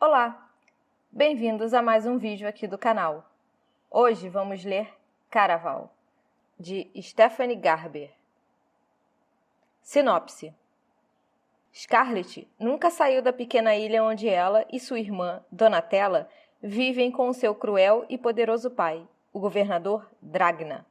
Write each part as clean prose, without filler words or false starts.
Olá! Bem-vindos a mais um vídeo aqui do canal. Hoje vamos ler Caraval, de Stephanie Garber. Sinopse: Scarlett nunca saiu da pequena ilha onde ela e sua irmã, Donatella, vivem com o seu cruel e poderoso pai, o governador Dragna.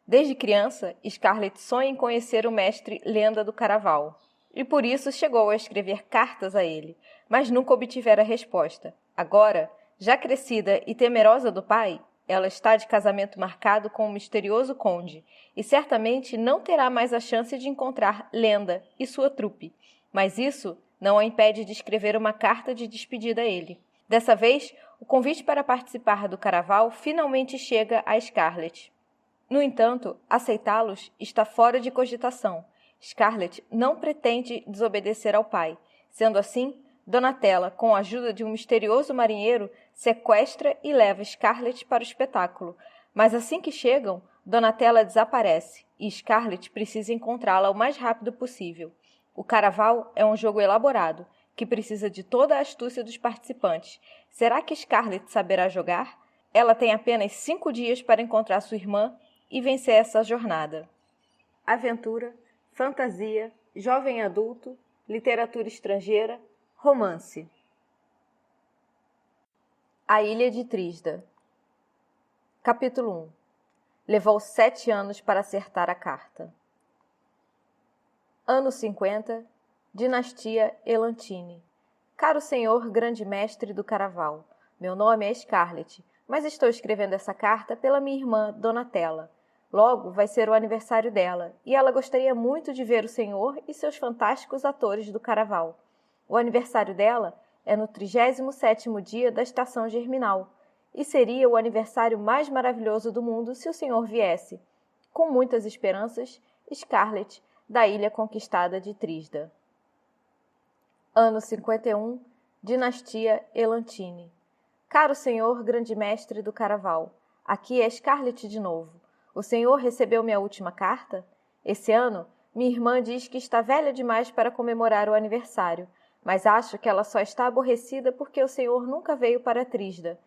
Desde criança, Scarlett sonha em conhecer o mestre Lenda do Caraval, e por isso chegou a escrever cartas a ele, mas nunca obtivera resposta. Agora, já crescida e temerosa do pai, ela está de casamento marcado com o misterioso conde, e certamente não terá mais a chance de encontrar Lenda e sua trupe. Mas isso não a impede de escrever uma carta de despedida a ele. Dessa vez, o convite para participar do Caraval finalmente chega a Scarlett. No entanto, aceitá-los está fora de cogitação. Scarlett não pretende desobedecer ao pai. Sendo assim, Donatella, com a ajuda de um misterioso marinheiro, sequestra e leva Scarlett para o espetáculo. Mas assim que chegam, Donatella desaparece e Scarlett precisa encontrá-la o mais rápido possível. O Caraval é um jogo elaborado, que precisa de toda a astúcia dos participantes. Será que Scarlett saberá jogar? Ela tem apenas 5 dias para encontrar sua irmã e vencer essa jornada. Aventura, fantasia, jovem adulto, literatura estrangeira, romance. A Ilha de Trisda. Capítulo 1. Levou 7 anos para acertar a carta. Ano 50, Dinastia Elantine. Caro senhor grande mestre do Caraval, meu nome é Scarlett, mas estou escrevendo essa carta pela minha irmã Donatella. Logo vai ser o aniversário dela, e ela gostaria muito de ver o senhor e seus fantásticos atores do Caraval. O aniversário dela é no 37º dia da estação germinal, e seria o aniversário mais maravilhoso do mundo se o senhor viesse. Com muitas esperanças, Scarlett, da ilha conquistada de Trisda. Ano 51, Dinastia Elantine. Caro senhor grande mestre do Caraval, aqui é Scarlett de novo. O senhor recebeu minha última carta? Esse ano, minha irmã diz que está velha demais para comemorar o aniversário, mas acho que ela só está aborrecida porque o senhor nunca veio para Trisda.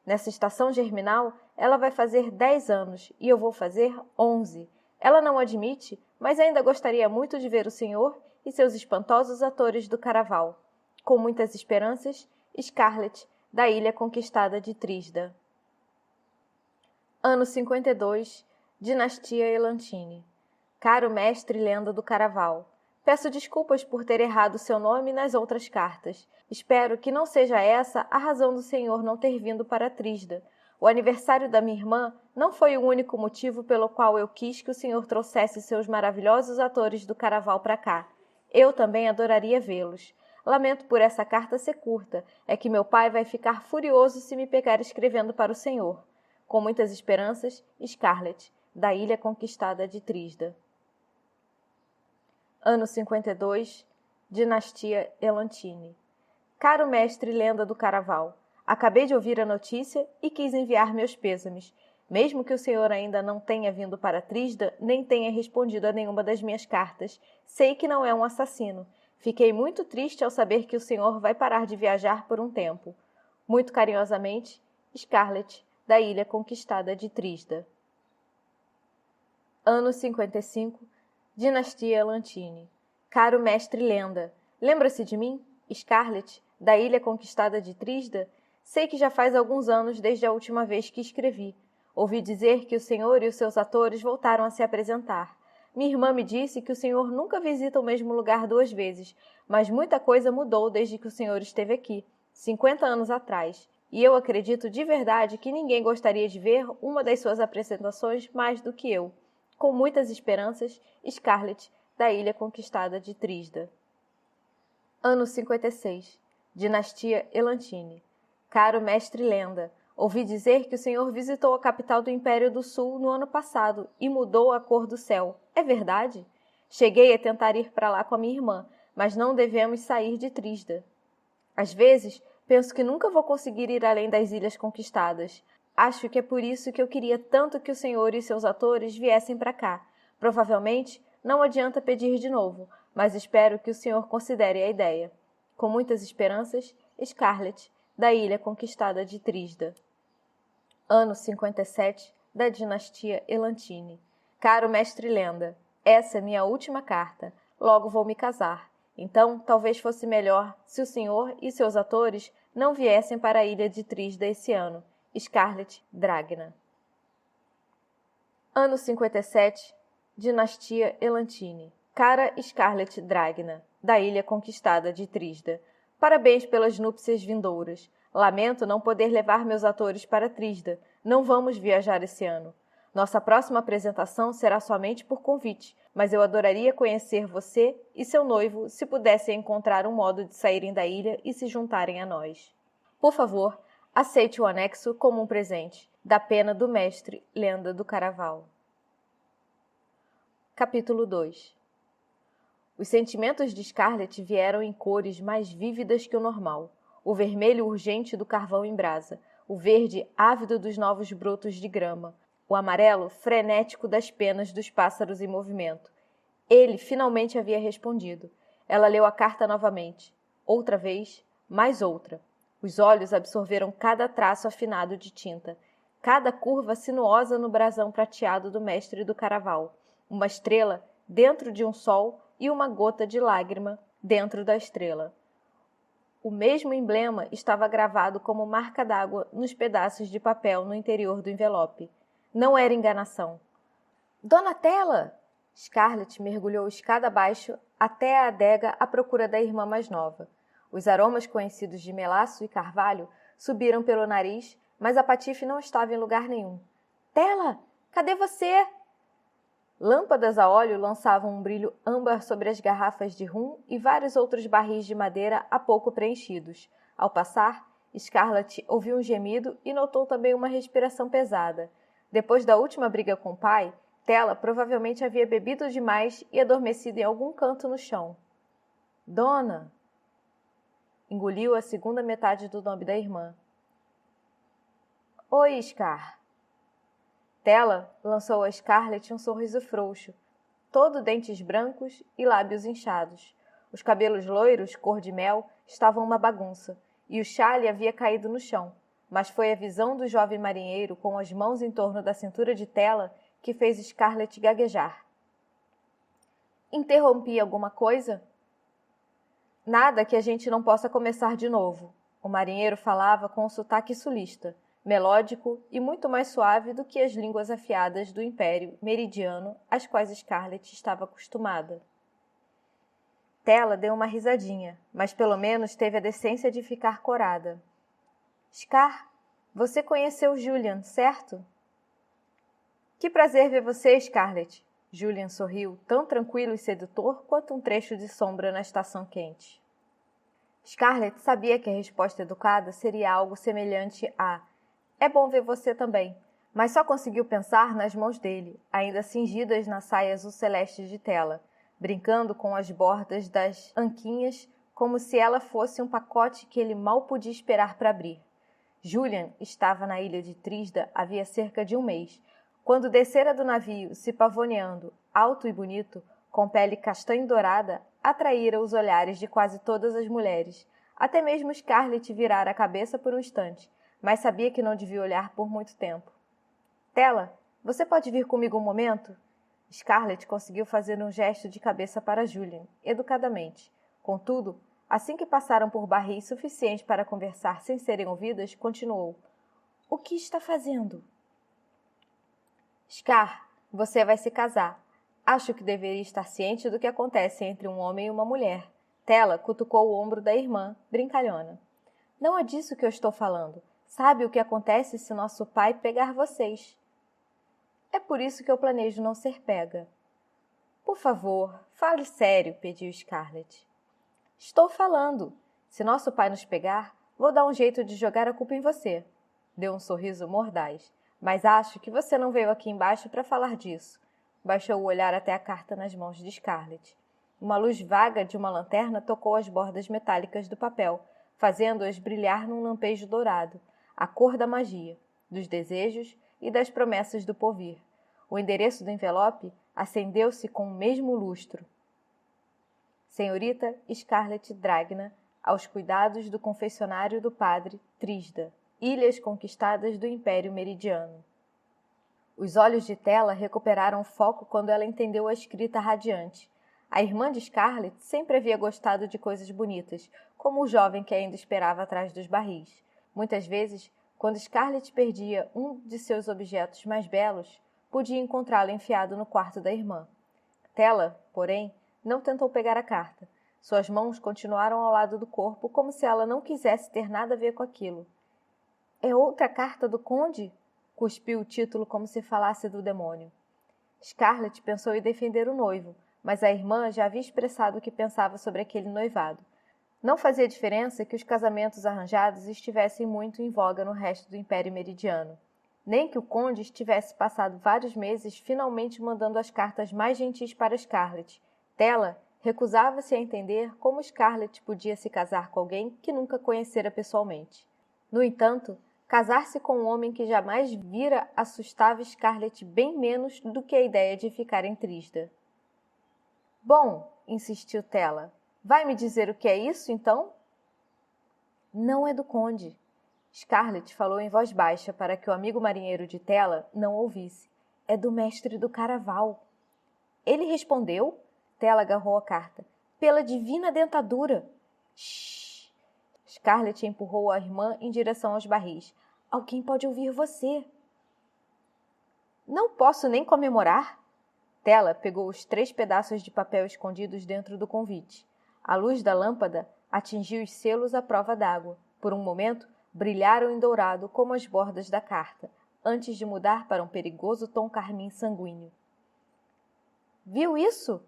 Nessa estação germinal, ela vai fazer 10 anos e eu vou fazer 11. Ela não admite, mas ainda gostaria muito de ver o senhor e seus espantosos atores do Caraval. Com muitas esperanças, Scarlett, da ilha conquistada de Trisda. Ano 52, Dinastia Elantine. Caro mestre Lenda do Caraval, peço desculpas por ter errado seu nome nas outras cartas. Espero que não seja essa a razão do senhor não ter vindo para Trisda. O aniversário da minha irmã não foi o único motivo pelo qual eu quis que o senhor trouxesse seus maravilhosos atores do Caraval para cá. Eu também adoraria vê-los. Lamento por essa carta ser curta, é que meu pai vai ficar furioso se me pegar escrevendo para o senhor. Com muitas esperanças, Scarlett, da ilha conquistada de Trisda. Ano 52, Dinastia Elantine. Caro mestre Lenda do Caraval, acabei de ouvir a notícia e quis enviar meus pêsames. Mesmo que o senhor ainda não tenha vindo para Trisda, nem tenha respondido a nenhuma das minhas cartas, sei que não é um assassino. Fiquei muito triste ao saber que o senhor vai parar de viajar por um tempo. Muito carinhosamente, Scarlett, da ilha conquistada de Trisda. Ano 55, Dinastia Elantine. Caro mestre Lenda, lembra-se de mim, Scarlett, da ilha conquistada de Trisda? Sei que já faz alguns anos desde a última vez que escrevi. Ouvi dizer que o senhor e os seus atores voltaram a se apresentar. Minha irmã me disse que o senhor nunca visita o mesmo lugar 2 vezes, mas muita coisa mudou desde que o senhor esteve aqui, 50 anos atrás. E eu acredito de verdade que ninguém gostaria de ver uma das suas apresentações mais do que eu. Com muitas esperanças, Scarlett, da ilha conquistada de Trisda. Ano 56, Dinastia Elantine. Caro mestre Lenda, ouvi dizer que o senhor visitou a capital do Império do Sul no ano passado e mudou a cor do céu. É verdade? Cheguei a tentar ir para lá com a minha irmã, mas não devemos sair de Trisda. Às vezes, penso que nunca vou conseguir ir além das ilhas conquistadas. Acho que é por isso que eu queria tanto que o senhor e seus atores viessem para cá. Provavelmente, não adianta pedir de novo, mas espero que o senhor considere a ideia. Com muitas esperanças, Scarlett, da ilha conquistada de Trisda. Ano 57 da dinastia Elantine. Caro mestre Lenda, essa é minha última carta. Logo vou me casar. Então, talvez fosse melhor se o senhor e seus atores não viessem para a ilha de Trisda esse ano. Scarlett Dragna. Ano 57, dinastia Elantine. Cara Scarlett Dragna, da ilha conquistada de Trisda. Parabéns pelas núpcias vindouras. Lamento não poder levar meus atores para Trisda. Não vamos viajar esse ano. Nossa próxima apresentação será somente por convite, mas eu adoraria conhecer você e seu noivo se pudessem encontrar um modo de saírem da ilha e se juntarem a nós. Por favor, aceite o anexo como um presente, da pena do mestre Lenda do Caraval. Capítulo 2. Os sentimentos de Scarlett vieram em cores mais vívidas que o normal. O vermelho urgente do carvão em brasa, o verde ávido dos novos brotos de grama, o amarelo frenético das penas dos pássaros em movimento. Ele finalmente havia respondido. Ela leu a carta novamente. Outra vez, mais outra. Os olhos absorveram cada traço afinado de tinta, cada curva sinuosa no brasão prateado do mestre do Caraval. Uma estrela dentro de um sol e uma gota de lágrima dentro da estrela. O mesmo emblema estava gravado como marca d'água nos pedaços de papel no interior do envelope. Não era enganação. Donatella! Scarlett mergulhou escada abaixo até a adega à procura da irmã mais nova. Os aromas conhecidos de melaço e carvalho subiram pelo nariz, mas a patife não estava em lugar nenhum. Tela, cadê você? Lâmpadas a óleo lançavam um brilho âmbar sobre as garrafas de rum e vários outros barris de madeira há pouco preenchidos. Ao passar, Scarlett ouviu um gemido e notou também uma respiração pesada. Depois da última briga com o pai, Tela provavelmente havia bebido demais e adormecido em algum canto no chão. Dona! Engoliu a segunda metade do nome da irmã. Oi, Scar! Tela lançou a Scarlett um sorriso frouxo, todo dentes brancos e lábios inchados. Os cabelos loiros, cor de mel, estavam uma bagunça, e o chale havia caído no chão, mas foi a visão do jovem marinheiro com as mãos em torno da cintura de Tela que fez Scarlett gaguejar. Interrompi alguma coisa? Nada que a gente não possa começar de novo. O marinheiro falava com um sotaque sulista, melódico e muito mais suave do que as línguas afiadas do Império Meridiano às quais Scarlett estava acostumada. Tela deu uma risadinha, mas pelo menos teve a decência de ficar corada. Scar, você conheceu Julian, certo? Que prazer ver você, Scarlett. Julian sorriu, tão tranquilo e sedutor quanto um trecho de sombra na estação quente. Scarlett sabia que a resposta educada seria algo semelhante a é bom ver você também, mas só conseguiu pensar nas mãos dele, ainda cingidas na saia azul celeste de Tela, brincando com as bordas das anquinhas como se ela fosse um pacote que ele mal podia esperar para abrir. Julian estava na ilha de Trisda havia cerca de um mês, quando descera do navio, se pavoneando, alto e bonito, com pele castanho dourada, atraíra os olhares de quase todas as mulheres. Até mesmo Scarlett virara a cabeça por um instante, mas sabia que não devia olhar por muito tempo. Tela, você pode vir comigo um momento? Scarlett conseguiu fazer um gesto de cabeça para Julian, educadamente. Contudo, assim que passaram por barris suficientes para conversar sem serem ouvidas, continuou. O que está fazendo? Scar, você vai se casar. Acho que deveria estar ciente do que acontece entre um homem e uma mulher. Tela cutucou o ombro da irmã, brincalhona. Não é disso que eu estou falando. Sabe o que acontece se nosso pai pegar vocês? É por isso que eu planejo não ser pega. Por favor, fale sério, pediu Scarlett. Estou falando. Se nosso pai nos pegar, vou dar um jeito de jogar a culpa em você. Deu um sorriso mordaz. Mas acho que você não veio aqui embaixo para falar disso. Baixou o olhar até a carta nas mãos de Scarlett. Uma luz vaga de uma lanterna tocou as bordas metálicas do papel, fazendo-as brilhar num lampejo dourado, a cor da magia, dos desejos e das promessas do porvir. O endereço do envelope acendeu-se com o mesmo lustro. Senhorita Scarlett Dragna, aos cuidados do confessionário do padre Trisda, ilhas conquistadas do Império Meridiano. Os olhos de Tela recuperaram o foco quando ela entendeu a escrita radiante. A irmã de Scarlett sempre havia gostado de coisas bonitas, como o jovem que ainda esperava atrás dos barris. Muitas vezes, quando Scarlett perdia um de seus objetos mais belos, podia encontrá-lo enfiado no quarto da irmã. Tela, porém, não tentou pegar a carta. Suas mãos continuaram ao lado do corpo, como se ela não quisesse ter nada a ver com aquilo. — É outra carta do conde? Cuspiu o título como se falasse do demônio. Scarlett pensou em defender o noivo, mas a irmã já havia expressado o que pensava sobre aquele noivado. Não fazia diferença que os casamentos arranjados estivessem muito em voga no resto do Império Meridiano, nem que o conde estivesse passado vários meses finalmente mandando as cartas mais gentis para Scarlett. Tela recusava-se a entender como Scarlett podia se casar com alguém que nunca conhecera pessoalmente. No entanto, casar-se com um homem que jamais vira assustava Scarlett bem menos do que a ideia de ficar em Trisda. — Bom, insistiu Tela, vai me dizer o que é isso, então? — Não é do conde. Scarlett falou em voz baixa para que o amigo marinheiro de Tela não ouvisse. — É do mestre do caraval. — Ele respondeu? Tela agarrou a carta. — Pela divina dentadura! Shhh! Scarlett empurrou a irmã em direção aos barris. — Alguém pode ouvir você. — Não posso nem comemorar? Tela pegou os 3 pedaços de papel escondidos dentro do convite. A luz da lâmpada atingiu os selos à prova d'água. Por um momento, brilharam em dourado como as bordas da carta, antes de mudar para um perigoso tom carmim sanguíneo. — Viu isso?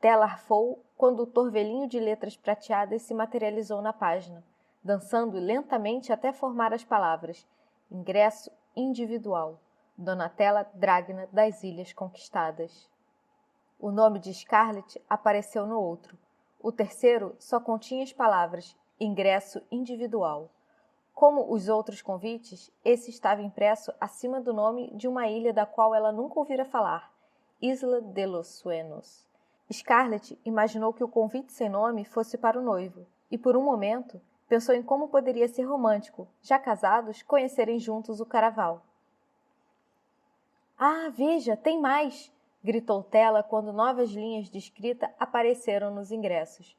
Tela arfou quando o torvelinho de letras prateadas se materializou na página, dançando lentamente até formar as palavras: Ingresso individual. Donatella Dragna das Ilhas Conquistadas. O nome de Scarlett apareceu no outro. O terceiro só continha as palavras Ingresso individual. Como os outros convites, esse estava impresso acima do nome de uma ilha da qual ela nunca ouvira falar, Isla de los Sueños. Scarlett imaginou que o convite sem nome fosse para o noivo, e por um momento pensou em como poderia ser romântico, já casados, conhecerem juntos o caraval. — Ah, veja, tem mais! Gritou Tela quando novas linhas de escrita apareceram nos ingressos,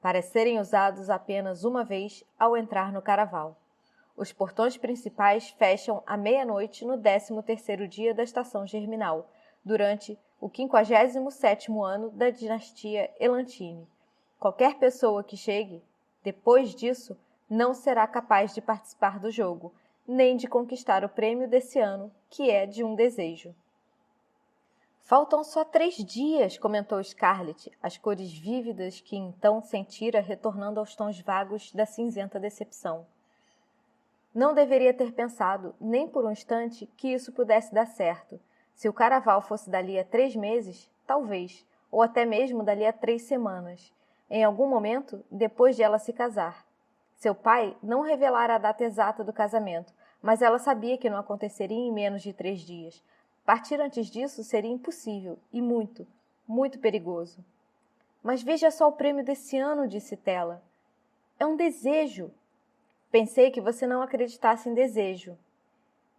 para serem usados apenas uma vez ao entrar no caraval. Os portões principais fecham à meia-noite no 13º dia da estação germinal, durante o 57º ano da dinastia Elantine. Qualquer pessoa que chegue depois disso não será capaz de participar do jogo, nem de conquistar o prêmio desse ano, que é de um desejo. — Faltam só 3 dias, comentou Scarlett, as cores vívidas que então sentira retornando aos tons vagos da cinzenta decepção. Não deveria ter pensado, nem por um instante, que isso pudesse dar certo. Se o caraval fosse dali a 3 meses, talvez, ou até mesmo dali a 3 semanas, em algum momento depois de ela se casar. Seu pai não revelara a data exata do casamento, mas ela sabia que não aconteceria em menos de 3 dias. Partir antes disso seria impossível e muito, muito perigoso. — Mas veja só o prêmio desse ano, disse Tela. — É um desejo. Pensei que você não acreditasse em desejo.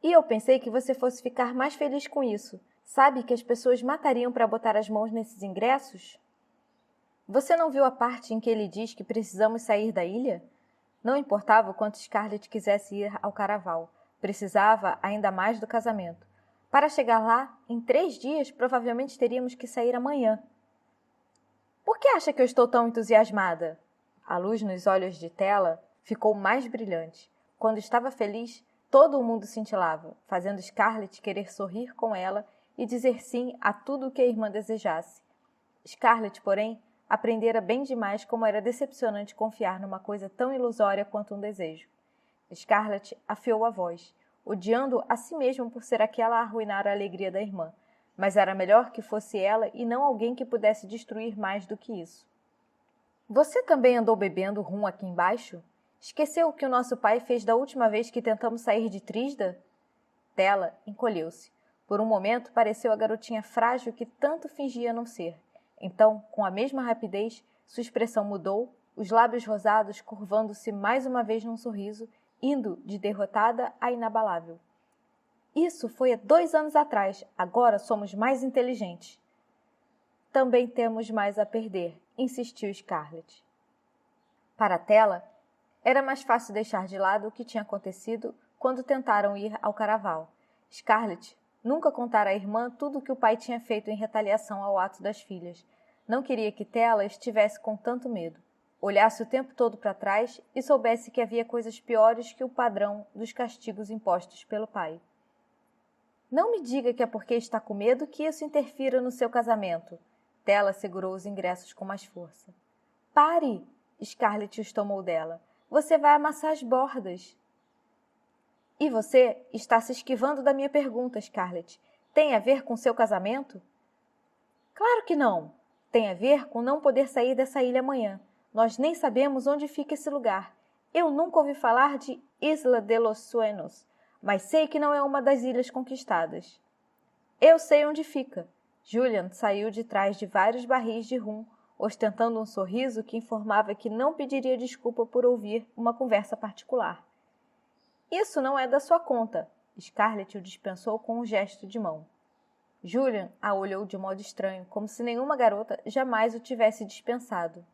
E eu pensei que você fosse ficar mais feliz com isso. Sabe que as pessoas matariam para botar as mãos nesses ingressos? Você não viu a parte em que ele diz que precisamos sair da ilha? Não importava o quanto Scarlett quisesse ir ao caraval. Precisava ainda mais do casamento. Para chegar lá, em 3 dias, provavelmente teríamos que sair amanhã. — Por que acha que eu estou tão entusiasmada? A luz nos olhos de Tela ficou mais brilhante. Quando estava feliz, todo o mundo cintilava, fazendo Scarlett querer sorrir com ela e dizer sim a tudo o que a irmã desejasse. Scarlett, porém, aprendera bem demais como era decepcionante confiar numa coisa tão ilusória quanto um desejo. Scarlett afiou a voz, odiando a si mesma por ser aquela a arruinar a alegria da irmã, mas era melhor que fosse ela e não alguém que pudesse destruir mais do que isso. — Você também andou bebendo rum aqui embaixo? Esqueceu o que o nosso pai fez da última vez que tentamos sair de Trisda? Tela encolheu-se. Por um momento, pareceu a garotinha frágil que tanto fingia não ser. Então, com a mesma rapidez, sua expressão mudou, os lábios rosados curvando-se mais uma vez num sorriso, indo de derrotada a inabalável. Isso foi há 2 anos atrás, agora somos mais inteligentes. Também temos mais a perder, insistiu Scarlett. Para Tela, era mais fácil deixar de lado o que tinha acontecido quando tentaram ir ao caraval. Scarlett nunca contara à irmã tudo o que o pai tinha feito em retaliação ao ato das filhas. Não queria que Tela estivesse com tanto medo, olhasse o tempo todo para trás e soubesse que havia coisas piores que o padrão dos castigos impostos pelo pai. Não me diga que é porque está com medo que isso interfira no seu casamento. Tela segurou os ingressos com mais força. Pare! Scarlett os tomou dela. Você vai amassar as bordas. E você está se esquivando da minha pergunta, Scarlett. Tem a ver com seu casamento? Claro que não. Tem a ver com não poder sair dessa ilha amanhã. Nós nem sabemos onde fica esse lugar. Eu nunca ouvi falar de Isla de los Sueños, mas sei que não é uma das ilhas conquistadas. Eu sei onde fica. Julian saiu de trás de vários barris de rum, ostentando um sorriso que informava que não pediria desculpa por ouvir uma conversa particular. Isso não é da sua conta. Scarlett o dispensou com um gesto de mão. Julian a olhou de modo estranho, como se nenhuma garota jamais o tivesse dispensado.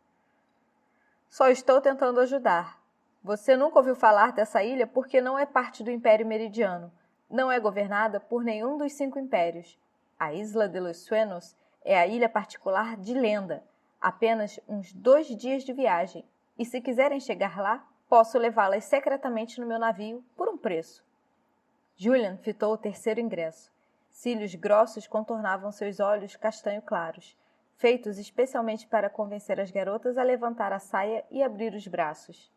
Só estou tentando ajudar. Você nunca ouviu falar dessa ilha porque não é parte do Império Meridiano. Não é governada por nenhum dos 5 impérios. A Isla de los Sueños é a ilha particular de Lenda. Apenas uns 2 dias de viagem. E se quiserem chegar lá, posso levá-las secretamente no meu navio por um preço. Julian fitou o 3º ingresso. Cílios grossos contornavam seus olhos castanho claros, feitos especialmente para convencer as garotas a levantar a saia e abrir os braços.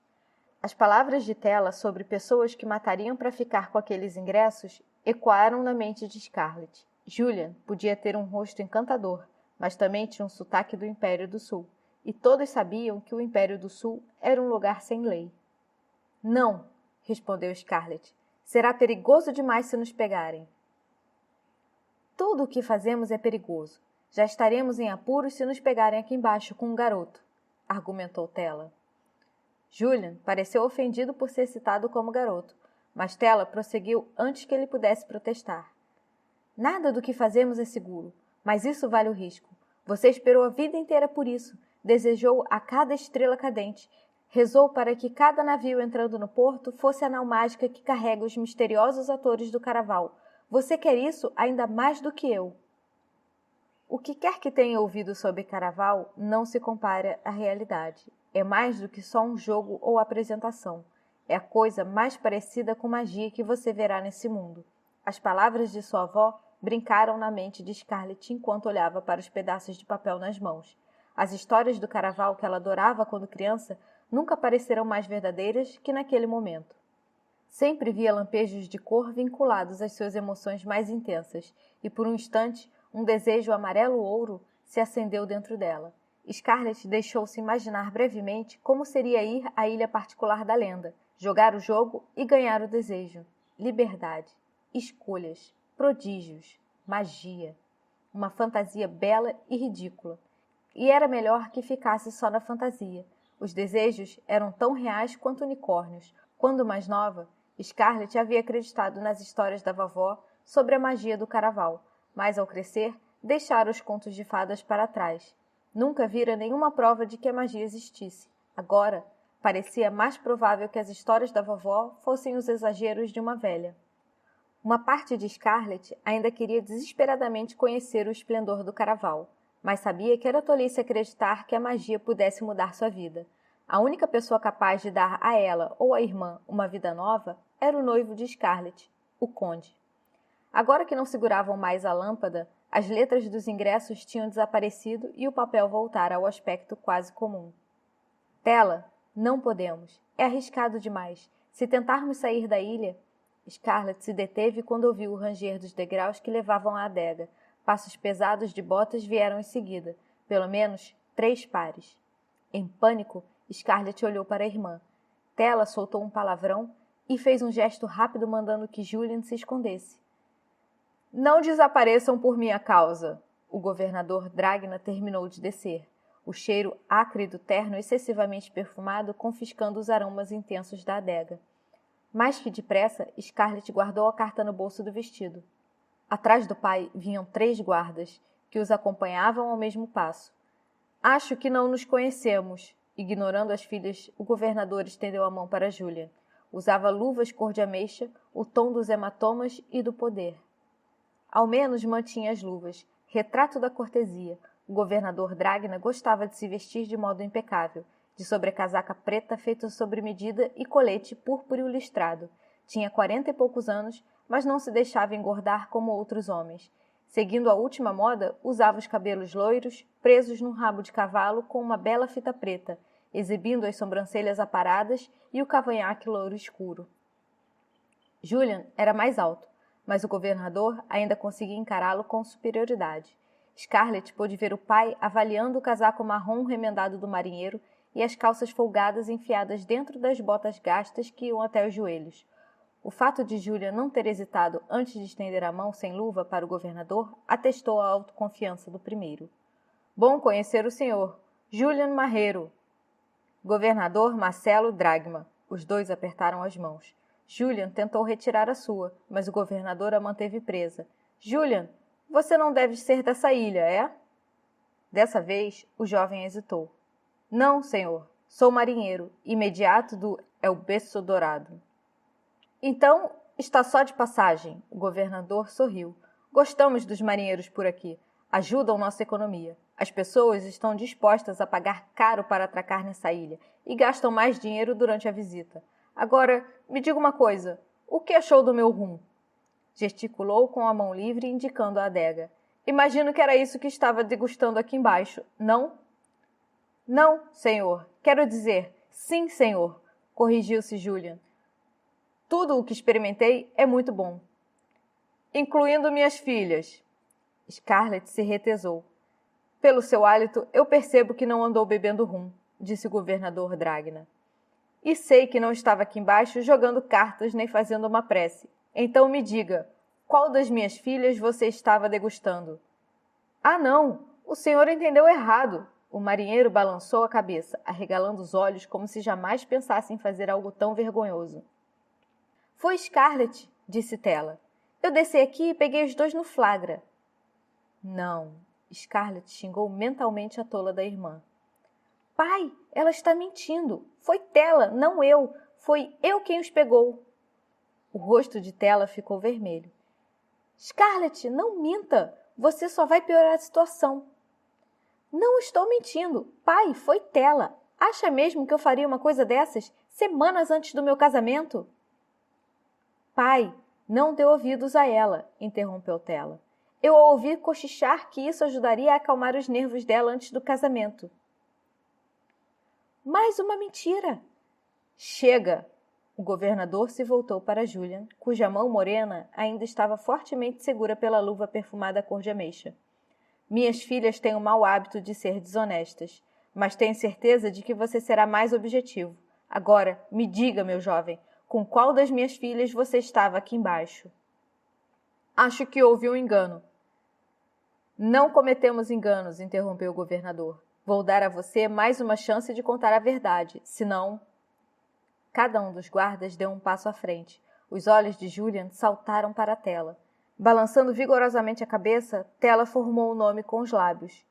As palavras de Tela sobre pessoas que matariam para ficar com aqueles ingressos ecoaram na mente de Scarlett. Julian podia ter um rosto encantador, mas também tinha um sotaque do Império do Sul, e todos sabiam que o Império do Sul era um lugar sem lei. Não, respondeu Scarlett. Será perigoso demais se nos pegarem. Tudo o que fazemos é perigoso. Já estaremos em apuros se nos pegarem aqui embaixo com um garoto, argumentou Tela. Julian pareceu ofendido por ser citado como garoto, mas Tela prosseguiu antes que ele pudesse protestar. Nada do que fazemos é seguro, mas isso vale o risco. Você esperou a vida inteira por isso, desejou a cada estrela cadente, rezou para que cada navio entrando no porto fosse a nau mágica que carrega os misteriosos atores do caraval. Você quer isso ainda mais do que eu. O que quer que tenha ouvido sobre caraval não se compara à realidade. É mais do que só um jogo ou apresentação. É a coisa mais parecida com magia que você verá nesse mundo. As palavras de sua avó brincaram na mente de Scarlett enquanto olhava para os pedaços de papel nas mãos. As histórias do caraval que ela adorava quando criança nunca pareceram mais verdadeiras que naquele momento. Sempre via lampejos de cor vinculados às suas emoções mais intensas, e por um instante um desejo amarelo-ouro se acendeu dentro dela. Scarlett deixou-se imaginar brevemente como seria ir à ilha particular da lenda, jogar o jogo e ganhar o desejo. Liberdade, escolhas, prodígios, magia. Uma fantasia bela e ridícula. E era melhor que ficasse só na fantasia. Os desejos eram tão reais quanto unicórnios. Quando mais nova, Scarlett havia acreditado nas histórias da vovó sobre a magia do caraval, mas ao crescer, deixara os contos de fadas para trás. Nunca vira nenhuma prova de que a magia existisse. Agora, parecia mais provável que as histórias da vovó fossem os exageros de uma velha. Uma parte de Scarlett ainda queria desesperadamente conhecer o esplendor do caraval, mas sabia que era tolice acreditar que a magia pudesse mudar sua vida. A única pessoa capaz de dar a ela ou à irmã uma vida nova era o noivo de Scarlett, o conde. Agora que não seguravam mais a lâmpada, as letras dos ingressos tinham desaparecido e o papel voltara ao aspecto quase comum. Tela, não podemos. É arriscado demais. Se tentarmos sair da ilha... Scarlett se deteve quando ouviu o ranger dos degraus que levavam à adega. Passos pesados de botas vieram em seguida, pelo menos 3 pares. Em pânico, Scarlett olhou para a irmã. Tela soltou um palavrão e fez um gesto rápido mandando que Julian se escondesse. Não desapareçam por minha causa. O governador Dragna terminou de descer. o cheiro acre do terno excessivamente perfumado confiscando os aromas intensos da adega. Mais que depressa, Scarlett guardou a carta no bolso do vestido. Atrás do pai vinham 3 guardas, que os acompanhavam ao mesmo passo. Acho que não nos conhecemos. Ignorando as filhas, o governador estendeu a mão para Julian. Usava luvas cor de ameixa, o tom dos hematomas e do poder. Ao menos mantinha as luvas, retrato da cortesia. O governador Dragna gostava de se vestir de modo impecável, de sobrecasaca preta feita sobre medida e colete púrpureo listrado. Tinha 40 e poucos anos, mas não se deixava engordar como outros homens. Seguindo a última moda, usava os cabelos loiros, presos num rabo de cavalo com uma bela fita preta, exibindo as sobrancelhas aparadas e o cavanhaque louro escuro. Julian era mais alto, mas o governador ainda conseguia encará-lo com superioridade. Scarlett pôde ver o pai avaliando o casaco marrom remendado do marinheiro e as calças folgadas enfiadas dentro das botas gastas que iam até os joelhos. O fato de Julian não ter hesitado antes de estender a mão sem luva para o governador atestou a autoconfiança do primeiro. Bom conhecer o senhor, Julian Marrero. Governador Marcelo Dragma. Os dois apertaram as mãos. Julian tentou retirar a sua, mas o governador a manteve presa. Julian, você não deve ser dessa ilha, é? Dessa vez, o jovem hesitou. Não, senhor. Sou marinheiro, imediato do El Beso Dourado. Então, está só de passagem. O governador sorriu. Gostamos dos marinheiros por aqui. Ajudam nossa economia. As pessoas estão dispostas a pagar caro para atracar nessa ilha e gastam mais dinheiro durante a visita. Agora, me diga uma coisa. O que achou do meu rum? Gesticulou com a mão livre, indicando a adega. Imagino que era isso que estava degustando aqui embaixo, não? Não, senhor. Quero dizer, sim, senhor, corrigiu-se Julian. Tudo o que experimentei é muito bom. Incluindo minhas filhas. Scarlett se retesou. Pelo seu hálito, eu percebo que não andou bebendo rum, disse o governador Dragna. E sei que não estava aqui embaixo jogando cartas nem fazendo uma prece. Então me diga, qual das minhas filhas você estava degustando? Ah, não! O senhor entendeu errado. O marinheiro balançou a cabeça, arregalando os olhos como se jamais pensasse em fazer algo tão vergonhoso. Foi Scarlett, disse Tela. Eu desci aqui e peguei os dois no flagra. Não, Scarlett xingou mentalmente a tola da irmã. Pai, ela está mentindo. Foi Tela, não eu. Foi eu quem os pegou. O rosto de Tela ficou vermelho. Scarlett, não minta. Você só vai piorar a situação. Não estou mentindo. Pai, foi Tela. Acha mesmo que eu faria uma coisa dessas semanas antes do meu casamento? Pai, não dê ouvidos a ela, interrompeu Tela. Eu a ouvi cochichar que isso ajudaria a acalmar os nervos dela antes do casamento. Mais uma mentira! Chega! O governador se voltou para Julian, cuja mão morena ainda estava fortemente segura pela luva perfumada cor de ameixa. Minhas filhas têm o mau hábito de ser desonestas, mas tenho certeza de que você será mais objetivo. Agora, me diga, meu jovem, com qual das minhas filhas você estava aqui embaixo? Acho que houve um engano. Não cometemos enganos, interrompeu o governador. Vou dar a você mais uma chance de contar a verdade, senão... Cada um dos guardas deu um passo à frente. Os olhos de Julian saltaram para a Tela. Balançando vigorosamente a cabeça, Tela formou o nome com os lábios.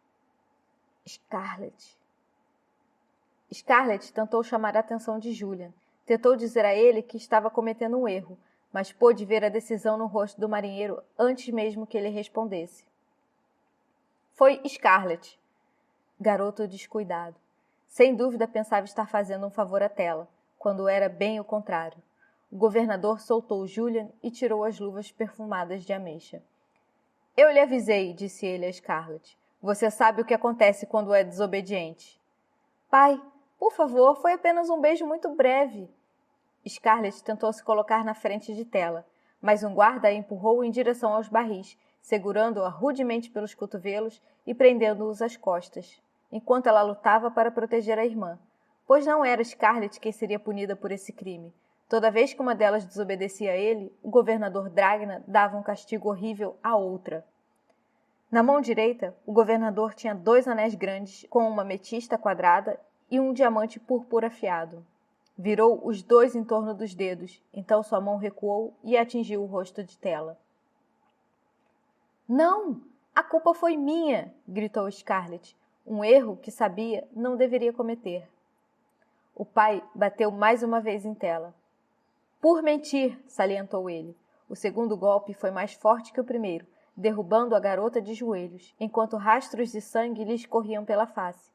Scarlett. Scarlett tentou chamar a atenção de Julian. Tentou dizer a ele que estava cometendo um erro, mas pôde ver a decisão no rosto do marinheiro antes mesmo que ele respondesse. Foi Scarlett. Garoto descuidado. Sem dúvida pensava estar fazendo um favor à Tela, quando era bem o contrário. O governador soltou Julian e tirou as luvas perfumadas de ameixa. Eu lhe avisei, disse ele a Scarlett. Você sabe o que acontece quando é desobediente. Pai, por favor, foi apenas um beijo muito breve. Scarlett tentou se colocar na frente de Tela, mas um guarda a empurrou em direção aos barris, segurando-a rudemente pelos cotovelos e prendendo-os às costas, enquanto ela lutava para proteger a irmã, pois não era Scarlett quem seria punida por esse crime. Toda vez que uma delas desobedecia a ele, o governador Dragna dava um castigo horrível à outra. Na mão direita, o governador tinha 2 anéis grandes com uma ametista quadrada e um diamante púrpura afiado. Virou os 2 em torno dos dedos, então sua mão recuou e atingiu o rosto de Tela. Não! A culpa foi minha! Gritou Scarlett, um erro que sabia não deveria cometer. O pai bateu mais uma vez em Tela. Por mentir, salientou ele. O segundo golpe foi mais forte que o primeiro, derrubando a garota de joelhos, enquanto rastros de sangue lhe escorriam pela face.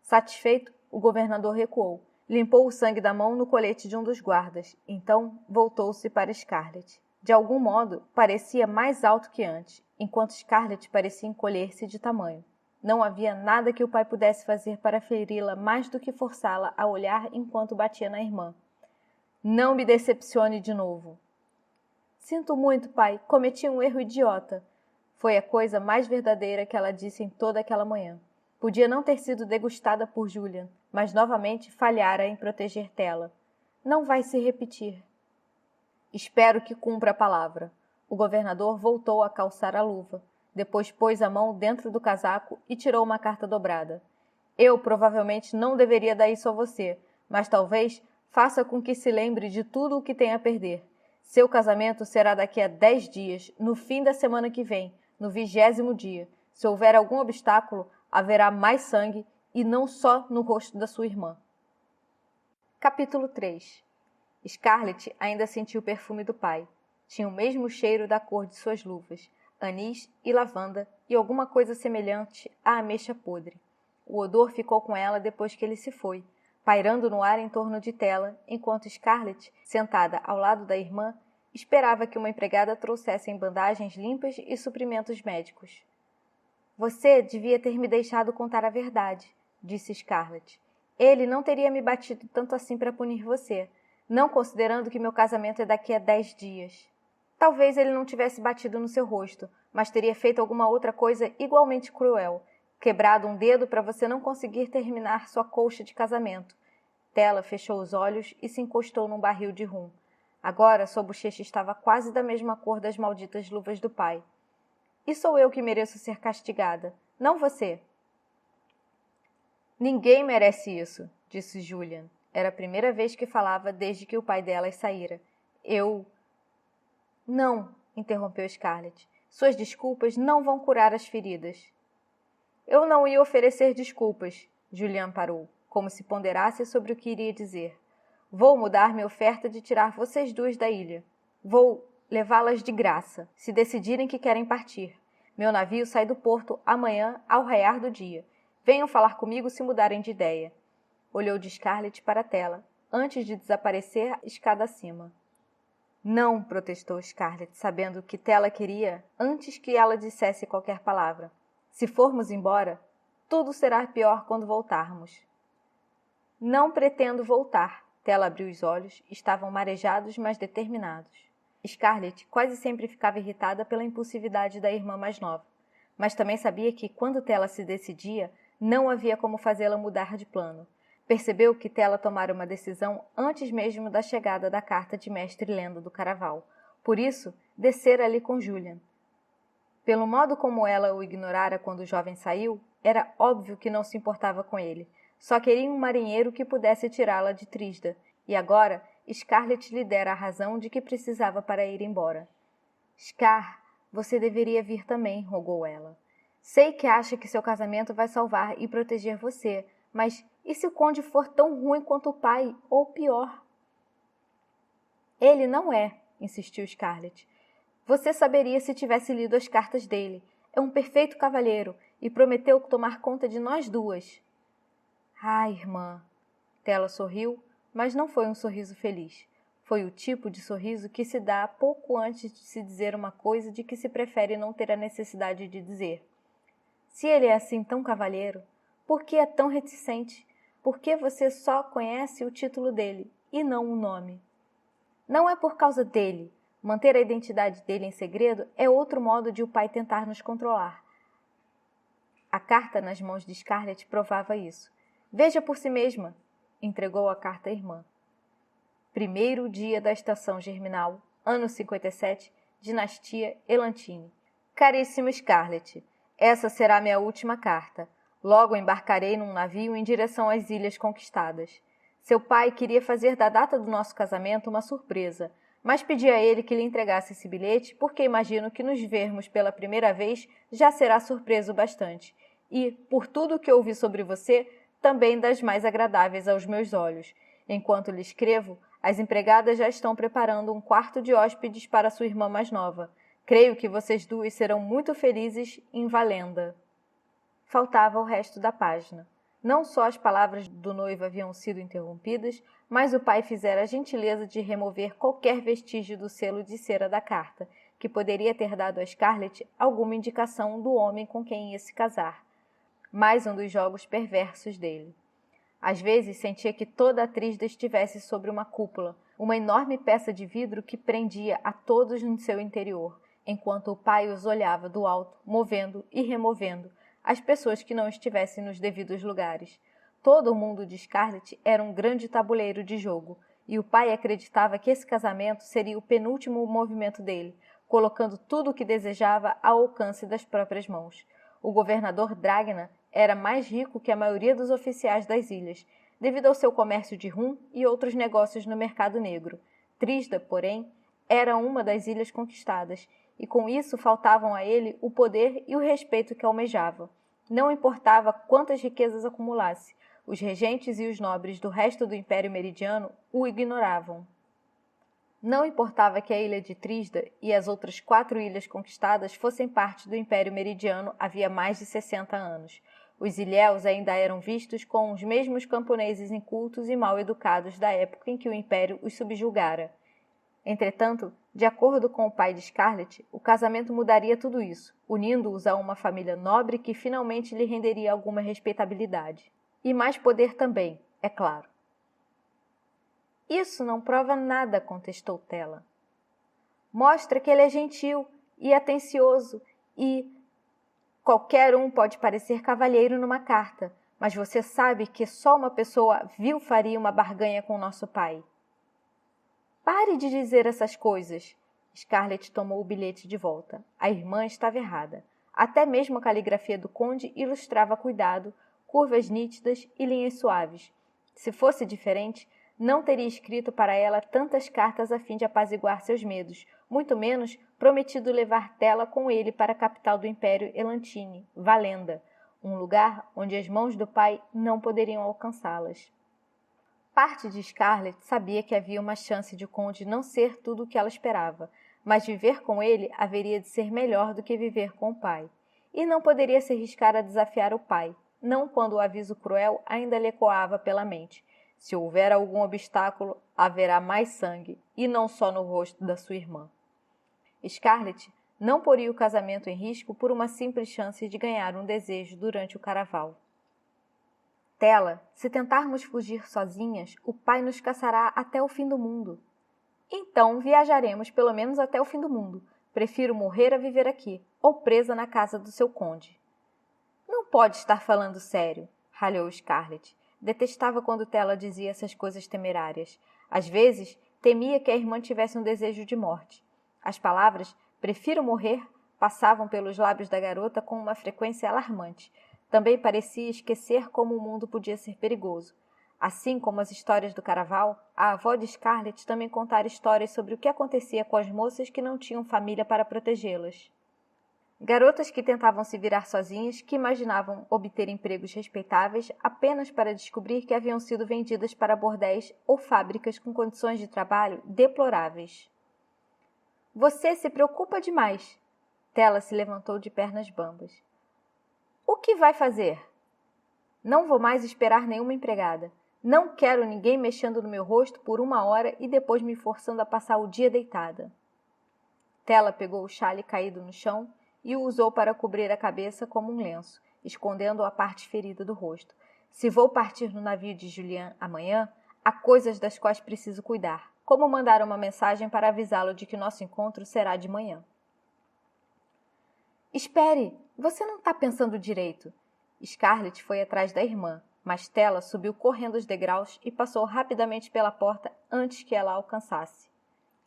Satisfeito, o governador recuou, limpou o sangue da mão no colete de um dos guardas, então voltou-se para Scarlett. De algum modo, parecia mais alto que antes, enquanto Scarlett parecia encolher-se de tamanho. Não havia nada que o pai pudesse fazer para feri-la mais do que forçá-la a olhar enquanto batia na irmã. Não me decepcione de novo. Sinto muito, pai, cometi um erro idiota. Foi a coisa mais verdadeira que ela disse em toda aquela manhã. Podia não ter sido degustada por Julian, mas novamente falhara em proteger Tela. Não vai se repetir. Espero que cumpra a palavra. O governador voltou a calçar a luva. Depois pôs a mão dentro do casaco e tirou uma carta dobrada. Eu provavelmente não deveria dar isso a você, mas talvez faça com que se lembre de tudo o que tem a perder. Seu casamento será daqui a 10 dias, no fim da semana que vem, no 20º dia. Se houver algum obstáculo, haverá mais sangue, e não só no rosto da sua irmã. Capítulo 3. Scarlett ainda sentia o perfume do pai. Tinha o mesmo cheiro da cor de suas luvas, anis e lavanda e alguma coisa semelhante à ameixa podre. O odor ficou com ela depois que ele se foi, pairando no ar em torno de Tela, enquanto Scarlett, sentada ao lado da irmã, esperava que uma empregada trouxesse bandagens limpas e suprimentos médicos. Você devia ter me deixado contar a verdade, disse Scarlett. Ele não teria me batido tanto assim para punir você, não considerando que meu casamento é daqui a 10 dias. Talvez ele não tivesse batido no seu rosto, mas teria feito alguma outra coisa igualmente cruel, quebrado um dedo para você não conseguir terminar sua colcha de casamento. Tela fechou os olhos e se encostou num barril de rum. Agora sua bochecha estava quase da mesma cor das malditas luvas do pai. E sou eu que mereço ser castigada, não você. Ninguém merece isso, disse Julian. Era a primeira vez que falava desde que o pai delas saíra. Não, interrompeu Scarlett. Suas desculpas não vão curar as feridas. Eu não ia oferecer desculpas, Julian parou, como se ponderasse sobre o que iria dizer. Vou mudar minha oferta de tirar vocês 2 da ilha. Vou levá-las de graça, se decidirem que querem partir. Meu navio sai do porto amanhã ao raiar do dia. Venham falar comigo se mudarem de ideia. Olhou de Scarlett para a tela, antes de desaparecer escada acima. Não, protestou Scarlett, sabendo o que Tela queria antes que ela dissesse qualquer palavra. Se formos embora, tudo será pior quando voltarmos. Não pretendo voltar. Tela abriu os olhos, estavam marejados, mas determinados. Scarlett quase sempre ficava irritada pela impulsividade da irmã mais nova, mas também sabia que, quando Tela se decidia, não havia como fazê-la mudar de plano. Percebeu que Tela tomara uma decisão antes mesmo da chegada da carta de Mestre Lendo do Caraval. Por isso, descera ali com Julian. Pelo modo como ela o ignorara quando o jovem saiu, era óbvio que não se importava com ele. Só queria um marinheiro que pudesse tirá-la de Trisda, e agora Scarlett lhe dera a razão de que precisava para ir embora. Scar, você deveria vir também, rogou ela. Sei que acha que seu casamento vai salvar e proteger você, mas e se o conde for tão ruim quanto o pai, ou pior? Ele não é, insistiu Scarlett. Você saberia se tivesse lido as cartas dele. É um perfeito cavalheiro e prometeu tomar conta de nós 2. Ah, irmã. Tela sorriu, mas não foi um sorriso feliz. Foi o tipo de sorriso que se dá pouco antes de se dizer uma coisa de que se prefere não ter a necessidade de dizer. Se ele é assim tão cavalheiro, por que é tão reticente? Por que você só conhece o título dele e não o nome? Não é por causa dele. Manter a identidade dele em segredo é outro modo de o pai tentar nos controlar. A carta nas mãos de Scarlett provava isso. Veja por si mesma, entregou a carta à irmã. 1º dia da estação germinal, ano 57, dinastia Elantine. Caríssimo Scarlett, Essa será minha última carta. Logo embarcarei num navio em direção às Ilhas Conquistadas. Seu pai queria fazer da data do nosso casamento uma surpresa, mas pedi a ele que lhe entregasse esse bilhete porque imagino que nos vermos pela primeira vez já será surpreso bastante. E, por tudo o que ouvi sobre você, também das mais agradáveis aos meus olhos. Enquanto lhe escrevo, as empregadas já estão preparando um quarto de hóspedes para sua irmã mais nova. Creio que vocês duas serão muito felizes em Valenda. Faltava o resto da página. Não só as palavras do noivo haviam sido interrompidas, mas o pai fizera a gentileza de remover qualquer vestígio do selo de cera da carta, que poderia ter dado a Scarlett alguma indicação do homem com quem ia se casar. Mais um dos jogos perversos dele. Às vezes sentia que toda a tríade estivesse sobre uma cúpula, uma enorme peça de vidro que prendia a todos no seu interior, enquanto o pai os olhava do alto, movendo e removendo as pessoas que não estivessem nos devidos lugares. Todo o mundo de Scarlett era um grande tabuleiro de jogo, e o pai acreditava que esse casamento seria o penúltimo movimento dele, colocando tudo o que desejava ao alcance das próprias mãos. O governador Dragna era mais rico que a maioria dos oficiais das ilhas, devido ao seu comércio de rum e outros negócios no mercado negro. Trisda, porém, era uma das ilhas conquistadas, e com isso faltavam a ele o poder e o respeito que almejava. Não importava quantas riquezas acumulasse, os regentes e os nobres do resto do Império Meridiano o ignoravam. Não importava que a ilha de Trisda e as outras 4 ilhas conquistadas fossem parte do Império Meridiano havia mais de 60 anos. Os ilhéus ainda eram vistos como os mesmos camponeses incultos e mal educados da época em que o Império os subjugara. Entretanto, de acordo com o pai de Scarlett, o casamento mudaria tudo isso, unindo-os a uma família nobre que finalmente lhe renderia alguma respeitabilidade. E mais poder também, é claro. Isso não prova nada, contestou Tela. Mostra que ele é gentil e atencioso e... Qualquer um pode parecer cavalheiro numa carta, mas você sabe que só uma pessoa vil faria uma barganha com nosso pai. Pare de dizer essas coisas. Scarlett tomou o bilhete de volta. A irmã estava errada. Até mesmo a caligrafia do conde ilustrava cuidado, curvas nítidas e linhas suaves. Se fosse diferente, não teria escrito para ela tantas cartas a fim de apaziguar seus medos, muito menos prometido levar Tela com ele para a capital do Império Elantine, Valenda, um lugar onde as mãos do pai não poderiam alcançá-las. Parte de Scarlett sabia que havia uma chance de o conde não ser tudo o que ela esperava, mas viver com ele haveria de ser melhor do que viver com o pai. E não poderia se arriscar a desafiar o pai, não quando o aviso cruel ainda lhe ecoava pela mente. Se houver algum obstáculo, haverá mais sangue, e não só no rosto da sua irmã. Scarlett não poria o casamento em risco por uma simples chance de ganhar um desejo durante o caraval. Tela, se tentarmos fugir sozinhas, o pai nos caçará até o fim do mundo. Então viajaremos pelo menos até o fim do mundo. Prefiro morrer a viver aqui, ou presa na casa do seu conde. Não pode estar falando sério, ralhou Scarlett. Detestava quando Tela dizia essas coisas temerárias. Às vezes, temia que a irmã tivesse um desejo de morte. As palavras "prefiro morrer" passavam pelos lábios da garota com uma frequência alarmante. Também parecia esquecer como o mundo podia ser perigoso. Assim como as histórias do caraval, a avó de Scarlett também contara histórias sobre o que acontecia com as moças que não tinham família para protegê-las. Garotas que tentavam se virar sozinhas, que imaginavam obter empregos respeitáveis apenas para descobrir que haviam sido vendidas para bordéis ou fábricas com condições de trabalho deploráveis. Você se preocupa demais. Tela se levantou de pernas bambas. O que vai fazer? Não vou mais esperar nenhuma empregada. Não quero ninguém mexendo no meu rosto por 1 hora e depois me forçando a passar o dia deitada. Tela pegou o chale caído no chão e o usou para cobrir a cabeça como um lenço, escondendo a parte ferida do rosto. Se vou partir no navio de Julian amanhã, há coisas das quais preciso cuidar, como mandar uma mensagem para avisá-lo de que nosso encontro será de manhã. Espere, você não está pensando direito. Scarlett foi atrás da irmã, mas Tela subiu correndo os degraus e passou rapidamente pela porta antes que ela a alcançasse.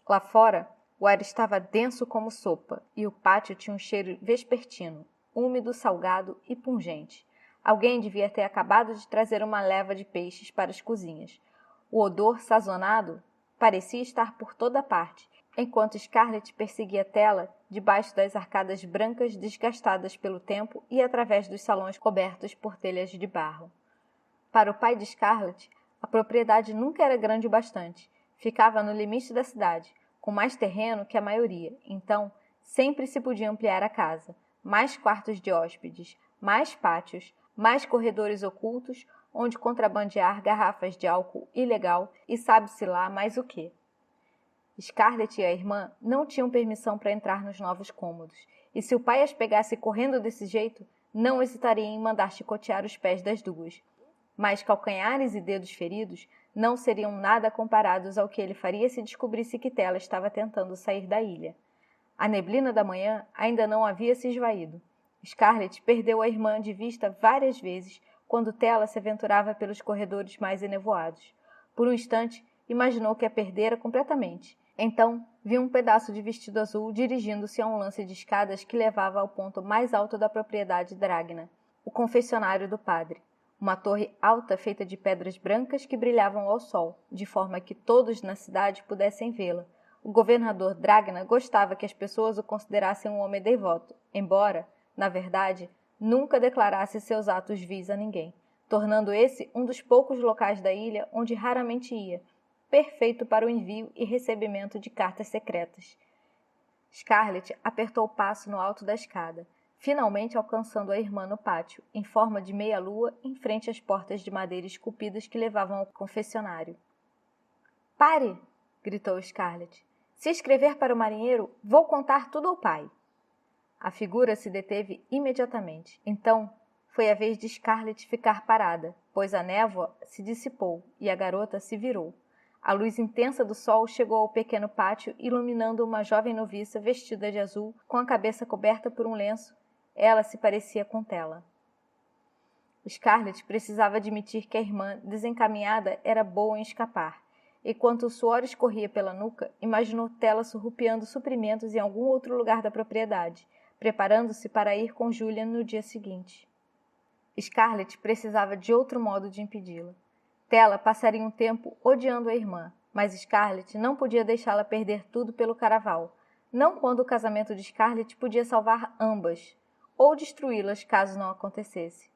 Lá fora, o ar estava denso como sopa e o pátio tinha um cheiro vespertino. úmido, salgado e pungente. Alguém devia ter acabado de trazer uma leva de peixes para as cozinhas. O odor sazonado parecia estar por toda parte, enquanto Scarlett perseguia Tela debaixo das arcadas brancas desgastadas pelo tempo e através dos salões cobertos por telhas de barro. Para o pai de Scarlett, a propriedade nunca era grande o bastante. Ficava no limite da cidade, com mais terreno que a maioria, então sempre se podia ampliar a casa. Mais quartos de hóspedes, mais pátios, mais corredores ocultos, onde contrabandear garrafas de álcool ilegal e sabe-se lá mais o quê. Scarlett e a irmã não tinham permissão para entrar nos novos cômodos, e se o pai as pegasse correndo desse jeito, não hesitaria em mandar chicotear os pés das duas. Mas calcanhares e dedos feridos não seriam nada comparados ao que ele faria se descobrisse que Tela estava tentando sair da ilha. A neblina da manhã ainda não havia se esvaído. Scarlett perdeu a irmã de vista várias vezes quando Tela se aventurava pelos corredores mais enevoados. Por um instante, imaginou que a perdera completamente. Então, viu um pedaço de vestido azul dirigindo-se a um lance de escadas que levava ao ponto mais alto da propriedade Dragna, o confessionário do padre. Uma torre alta feita de pedras brancas que brilhavam ao sol, de forma que todos na cidade pudessem vê-la. O governador Dragna gostava que as pessoas o considerassem um homem devoto, embora, na verdade, nunca declarasse seus atos vis a ninguém, tornando esse um dos poucos locais da ilha onde raramente ia, perfeito para o envio e recebimento de cartas secretas. Scarlett apertou o passo no alto da escada, finalmente alcançando a irmã no pátio, em forma de meia-lua, em frente às portas de madeira esculpidas que levavam ao confessionário. — Pare! Gritou Scarlett. — Se escrever para o marinheiro, vou contar tudo ao pai. A figura se deteve imediatamente. Então, foi a vez de Scarlett ficar parada, pois a névoa se dissipou e a garota se virou. A luz intensa do sol chegou ao pequeno pátio, iluminando uma jovem noviça vestida de azul, com a cabeça coberta por um lenço. Ela se parecia com Tela. Scarlett precisava admitir que a irmã, desencaminhada, era boa em escapar. Enquanto o suor escorria pela nuca, imaginou Tela surrupiando suprimentos em algum outro lugar da propriedade, preparando-se para ir com Julian no dia seguinte. Scarlett precisava de outro modo de impedi-la. Tela passaria um tempo odiando a irmã, mas Scarlett não podia deixá-la perder tudo pelo caraval, não quando o casamento de Scarlett podia salvar ambas, ou destruí-las caso não acontecesse.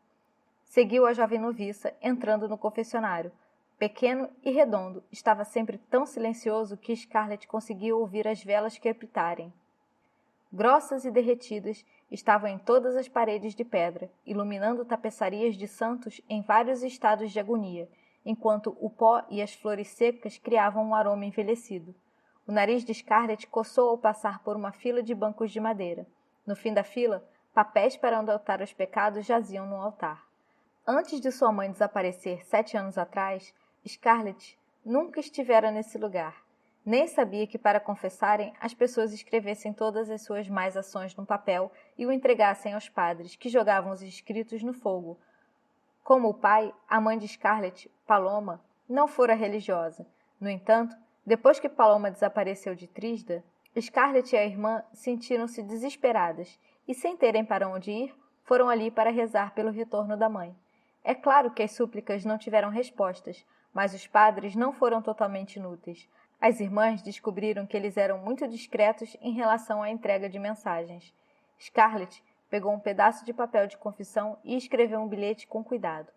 Seguiu a jovem noviça, entrando no confessionário. Pequeno e redondo, estava sempre tão silencioso que Scarlett conseguia ouvir as velas crepitarem. Grossas e derretidas, estavam em todas as paredes de pedra, iluminando tapeçarias de santos em vários estados de agonia, enquanto o pó e as flores secas criavam um aroma envelhecido. O nariz de Scarlett coçou ao passar por uma fila de bancos de madeira. No fim da fila, papéis para anotar os pecados jaziam no altar. Antes de sua mãe desaparecer 7 anos atrás, Scarlett nunca estivera nesse lugar. Nem sabia que para confessarem, as pessoas escrevessem todas as suas más ações num papel e o entregassem aos padres, que jogavam os escritos no fogo. Como o pai, a mãe de Scarlett, Paloma, não fora religiosa. No entanto, depois que Paloma desapareceu de Trisda, Scarlett e a irmã sentiram-se desesperadas e, sem terem para onde ir, foram ali para rezar pelo retorno da mãe. É claro que as súplicas não tiveram respostas, mas os padres não foram totalmente inúteis. As irmãs descobriram que eles eram muito discretos em relação à entrega de mensagens. Scarlett pegou um pedaço de papel de confissão e escreveu um bilhete com cuidado.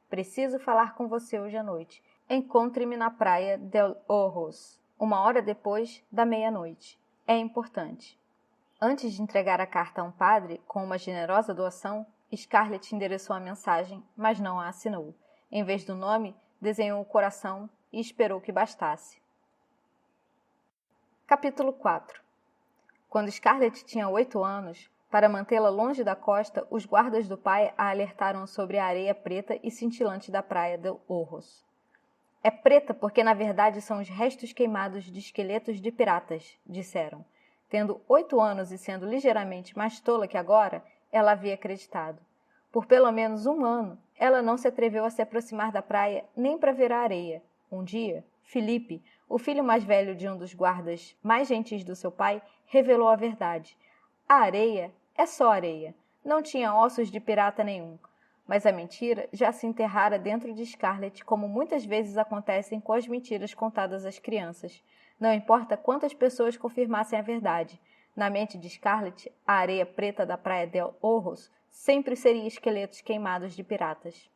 Preciso falar com você hoje à noite. Encontre-me na praia del Orros, 1 hora depois da meia-noite. É importante. Antes de entregar a carta a um padre, com uma generosa doação, Scarlett endereçou a mensagem, mas não a assinou. Em vez do nome, desenhou o coração e esperou que bastasse. Capítulo 4. Quando Scarlett tinha 8 anos, para mantê-la longe da costa, os guardas do pai a alertaram sobre a areia preta e cintilante da praia de Orros. É preta porque, na verdade, são os restos queimados de esqueletos de piratas, disseram. Tendo 8 anos e sendo ligeiramente mais tola que agora, ela havia acreditado. Por pelo menos 1 ano, ela não se atreveu a se aproximar da praia nem para ver a areia. Um dia, Felipe, o filho mais velho de um dos guardas mais gentis do seu pai, revelou a verdade. A areia é só areia. Não tinha ossos de pirata nenhum, mas a mentira já se enterrara dentro de Scarlett, como muitas vezes acontecem com as mentiras contadas às crianças. Não importa quantas pessoas confirmassem a verdade, na mente de Scarlett, a areia preta da praia del Orros sempre seria esqueletos queimados de piratas.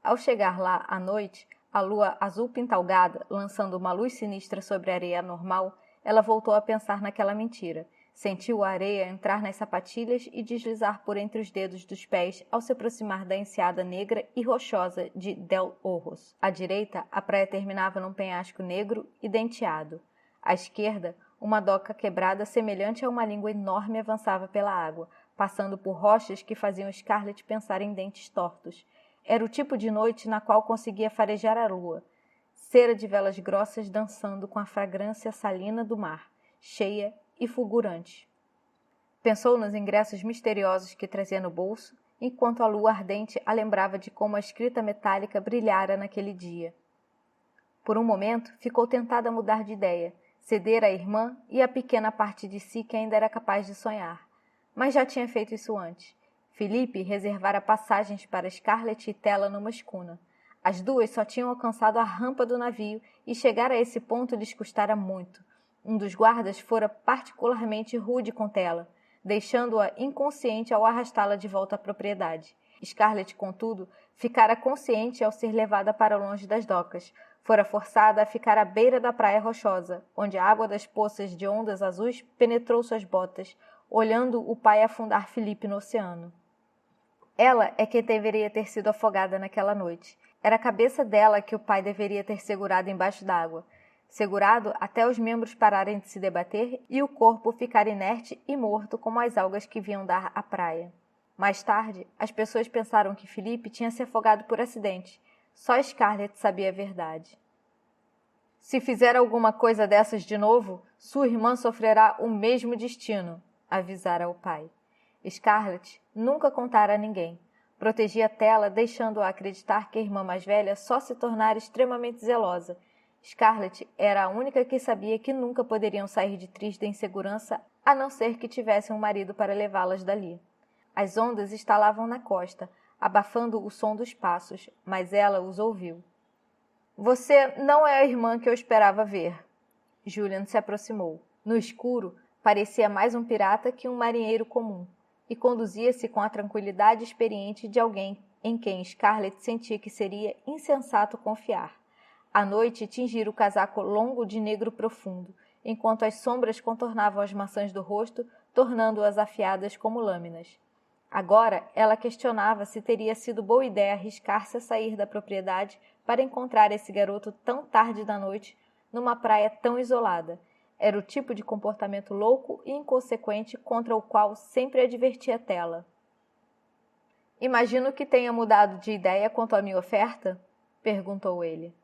Ao chegar lá à noite, a lua azul pintalgada, lançando uma luz sinistra sobre a areia normal, ela voltou a pensar naquela mentira. Sentiu a areia entrar nas sapatilhas e deslizar por entre os dedos dos pés ao se aproximar da enseada negra e rochosa de Del Orros. À direita, a praia terminava num penhasco negro e denteado. À esquerda, uma doca quebrada semelhante a uma língua enorme avançava pela água, passando por rochas que faziam Scarlett pensar em dentes tortos. Era o tipo de noite na qual conseguia farejar a lua. Cera de velas grossas dançando com a fragrância salina do mar, cheia e fulgurante. Pensou nos ingressos misteriosos que trazia no bolso, enquanto a lua ardente a lembrava de como a escrita metálica brilhara naquele dia. Por um momento, ficou tentada a mudar de ideia, ceder à irmã e à pequena parte de si que ainda era capaz de sonhar. Mas já tinha feito isso antes. Felipe reservara passagens para Scarlett e Tela numa escuna. As duas só tinham alcançado a rampa do navio e chegar a esse ponto lhes custara muito. Um dos guardas fora particularmente rude com Tela, deixando-a inconsciente ao arrastá-la de volta à propriedade. Scarlett, contudo, ficara consciente ao ser levada para longe das docas. Fora forçada a ficar à beira da praia rochosa, onde a água das poças de ondas azuis penetrou suas botas, olhando o pai afundar Felipe no oceano. Ela é que deveria ter sido afogada naquela noite. Era a cabeça dela que o pai deveria ter segurado embaixo d'água. Segurado até os membros pararem de se debater e o corpo ficar inerte e morto como as algas que vinham dar à praia. Mais tarde, as pessoas pensaram que Felipe tinha se afogado por acidente. Só Scarlett sabia a verdade. Se fizer alguma coisa dessas de novo, sua irmã sofrerá o mesmo destino, avisara o pai. Scarlett nunca contara a ninguém. Protegia Tela, deixando-a acreditar que a irmã mais velha só se tornara extremamente zelosa. Scarlett era a única que sabia que nunca poderiam sair de Trisda em segurança, a não ser que tivessem um marido para levá-las dali. As ondas estalavam na costa, abafando o som dos passos, mas ela os ouviu. Você não é a irmã que eu esperava ver. Julian se aproximou. No escuro, parecia mais um pirata que um marinheiro comum, e conduzia-se com a tranquilidade experiente de alguém em quem Scarlett sentia que seria insensato confiar. A noite tingira o casaco longo de negro profundo, enquanto as sombras contornavam as maçãs do rosto, tornando-as afiadas como lâminas. Agora, ela questionava se teria sido boa ideia arriscar-se a sair da propriedade para encontrar esse garoto tão tarde da noite, numa praia tão isolada. Era o tipo de comportamento louco e inconsequente contra o qual sempre advertia Tela. Imagino que tenha mudado de ideia quanto à minha oferta? Perguntou ele.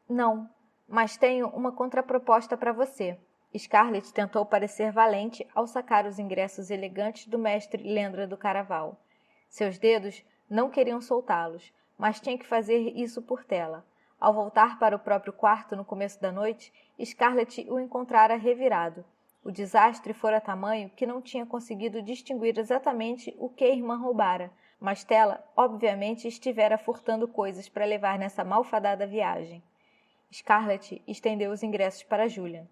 Não, mas tenho uma contraproposta para você. Scarlett tentou parecer valente ao sacar os ingressos elegantes do mestre Lendra do Caraval. Seus dedos não queriam soltá-los, mas tinha que fazer isso por Tela. Ao voltar para o próprio quarto no começo da noite, Scarlett o encontrara revirado. O desastre fora tamanho que não tinha conseguido distinguir exatamente o que a irmã roubara, mas Tela, obviamente, estivera furtando coisas para levar nessa malfadada viagem. Scarlett estendeu os ingressos para Julian.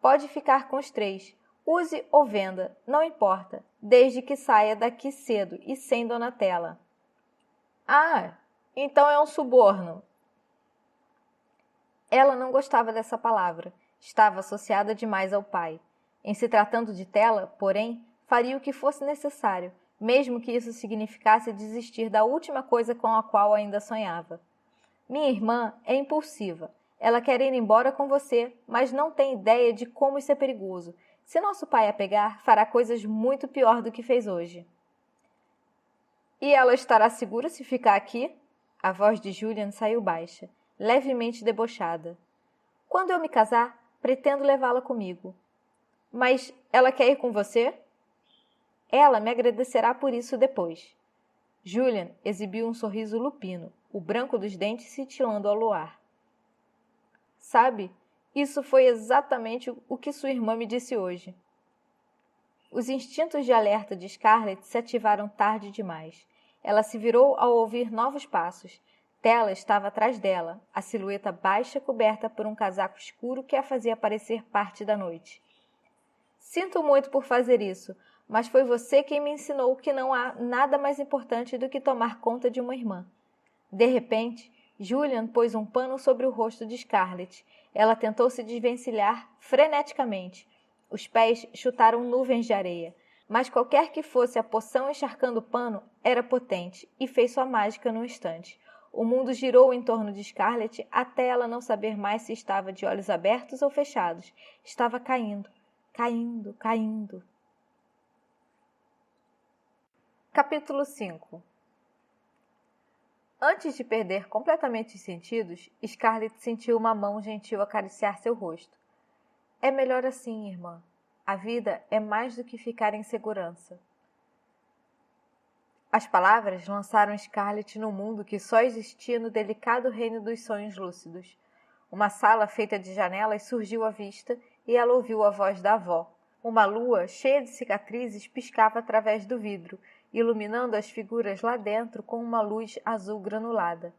Pode ficar com os 3. Use ou venda, não importa, desde que saia daqui cedo e sem Donatella. Ah, então é um suborno. Ela não gostava dessa palavra. Estava associada demais ao pai. Em se tratando de Tela, porém, faria o que fosse necessário, mesmo que isso significasse desistir da última coisa com a qual ainda sonhava. Minha irmã é impulsiva. Ela quer ir embora com você, mas não tem ideia de como isso é perigoso. Se nosso pai a pegar, fará coisas muito pior do que fez hoje. E ela estará segura se ficar aqui? A voz de Julian saiu baixa, levemente debochada. Quando eu me casar, pretendo levá-la comigo. Mas ela quer ir com você? Ela me agradecerá por isso depois. Julian exibiu um sorriso lupino, o branco dos dentes cintilando ao luar. Sabe, isso foi exatamente o que sua irmã me disse hoje. Os instintos de alerta de Scarlett se ativaram tarde demais. Ela se virou ao ouvir novos passos. Tela estava atrás dela, a silhueta baixa coberta por um casaco escuro que a fazia parecer parte da noite. Sinto muito por fazer isso, mas foi você quem me ensinou que não há nada mais importante do que tomar conta de uma irmã. De repente, Julian pôs um pano sobre o rosto de Scarlett. Ela tentou se desvencilhar freneticamente. Os pés chutaram nuvens de areia, mas qualquer que fosse a poção encharcando o pano era potente e fez sua mágica num instante. O mundo girou em torno de Scarlett até ela não saber mais se estava de olhos abertos ou fechados. Estava caindo, caindo, caindo. Capítulo 5. Antes de perder completamente os sentidos, Scarlett sentiu uma mão gentil acariciar seu rosto. É melhor assim, irmã. A vida é mais do que ficar em segurança. As palavras lançaram Scarlett no mundo que só existia no delicado reino dos sonhos lúcidos. Uma sala feita de janelas surgiu à vista e ela ouviu a voz da avó. Uma lua cheia de cicatrizes piscava através do vidro, iluminando as figuras lá dentro com uma luz azul granulada.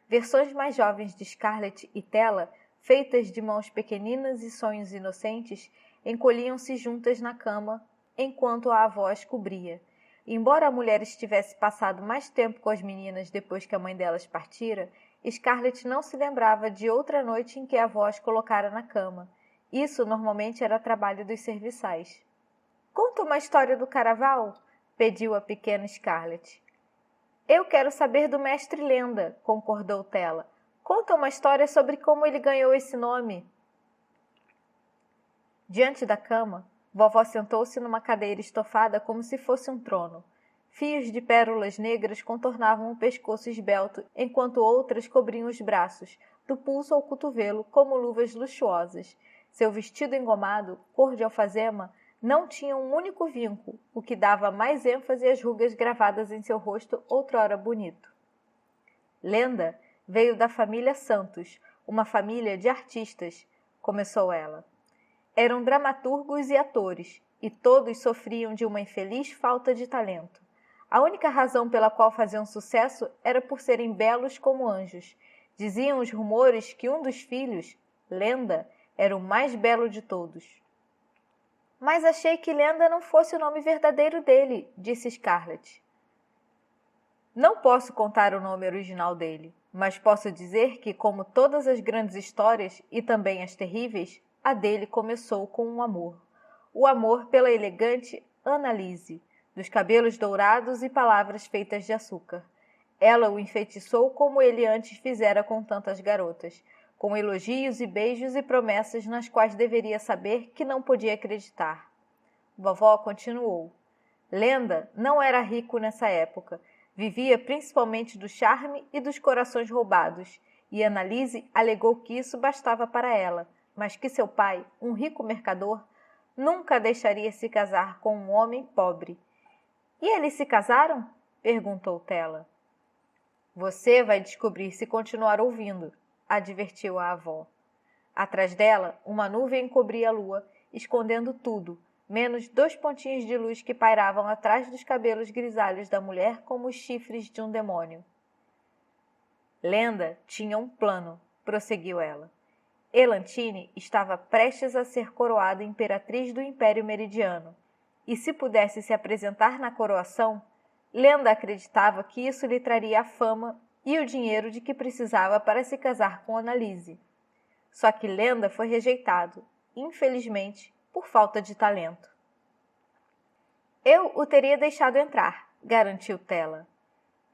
Versões mais jovens de Scarlett e Tela, feitas de mãos pequeninas e sonhos inocentes, encolhiam-se juntas na cama enquanto a avó as cobria. Embora a mulher estivesse passado mais tempo com as meninas depois que a mãe delas partira, Scarlett não se lembrava de outra noite em que a avó as colocara na cama. Isso normalmente era trabalho dos serviçais. Conta uma história do Caraval? Pediu a pequena Scarlett. Eu quero saber do mestre Lenda, concordou Tela. Conta uma história sobre como ele ganhou esse nome. Diante da cama, vovó sentou-se numa cadeira estofada como se fosse um trono. Fios de pérolas negras contornavam o pescoço esbelto, enquanto outras cobriam os braços, do pulso ao cotovelo, como luvas luxuosas. Seu vestido engomado, cor de alfazema, não tinha um único vinco, o que dava mais ênfase às rugas gravadas em seu rosto outrora bonito. Lenda veio da família Santos, uma família de artistas, começou ela. Eram dramaturgos e atores, e todos sofriam de uma infeliz falta de talento. A única razão pela qual faziam sucesso era por serem belos como anjos. Diziam os rumores que um dos filhos, Lenda, era o mais belo de todos. Mas achei que Lenda não fosse o nome verdadeiro dele, disse Scarlett. Não posso contar o nome original dele, mas posso dizer que, como todas as grandes histórias, e também as terríveis, a dele começou com um amor. O amor pela elegante Annalise, dos cabelos dourados e palavras feitas de açúcar. Ela o enfeitiçou como ele antes fizera com tantas garotas, com elogios e beijos e promessas nas quais deveria saber que não podia acreditar. Vovó continuou. Lenda não era rico nessa época. Vivia principalmente do charme e dos corações roubados, e Annalise alegou que isso bastava para ela, mas que seu pai, um rico mercador, nunca deixaria se casar com um homem pobre. E eles se casaram? Perguntou Tela. Você vai descobrir se continuar ouvindo, advertiu a avó. Atrás dela, uma nuvem cobria a lua, escondendo tudo, menos 2 pontinhos de luz que pairavam atrás dos cabelos grisalhos da mulher como os chifres de um demônio. Lenda tinha um plano, prosseguiu ela. Elantine estava prestes a ser coroada imperatriz do Império Meridiano, e se pudesse se apresentar na coroação, Lenda acreditava que isso lhe traria a fama e o dinheiro de que precisava para se casar com Annalise. Só que Lenda foi rejeitado, infelizmente, por falta de talento. Eu o teria deixado entrar, garantiu Tela.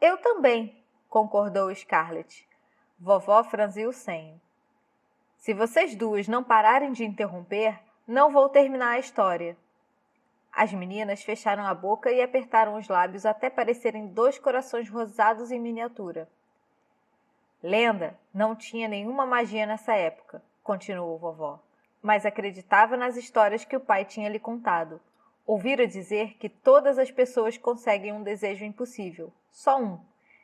Eu também, concordou Scarlett. Vovó franziu o senho. Se vocês duas não pararem de interromper, não vou terminar a história. As meninas fecharam a boca e apertaram os lábios até parecerem 2 corações rosados em miniatura. Lenda não tinha nenhuma magia nessa época, continuou vovó, mas acreditava nas histórias que o pai tinha lhe contado. Ouvira dizer que todas as pessoas conseguem um desejo impossível, só um,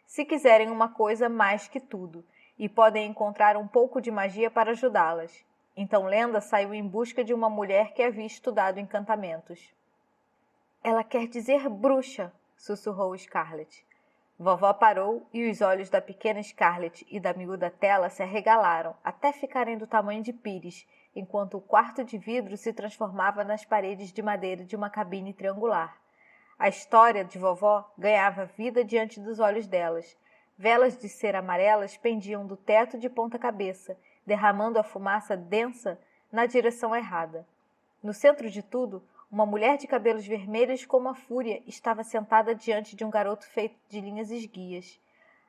se quiserem uma coisa mais que tudo, e podem encontrar um pouco de magia para ajudá-las. Então Lenda saiu em busca de uma mulher que havia estudado encantamentos. Ela quer dizer bruxa, sussurrou Scarlett. Vovó parou e os olhos da pequena Scarlett e da miúda Tela se arregalaram até ficarem do tamanho de pires, enquanto o quarto de vidro se transformava nas paredes de madeira de uma cabine triangular. A história de vovó ganhava vida diante dos olhos delas. Velas de cera amarelas pendiam do teto de ponta cabeça, derramando a fumaça densa na direção errada. No centro de tudo, uma mulher de cabelos vermelhos como a fúria estava sentada diante de um garoto feito de linhas esguias.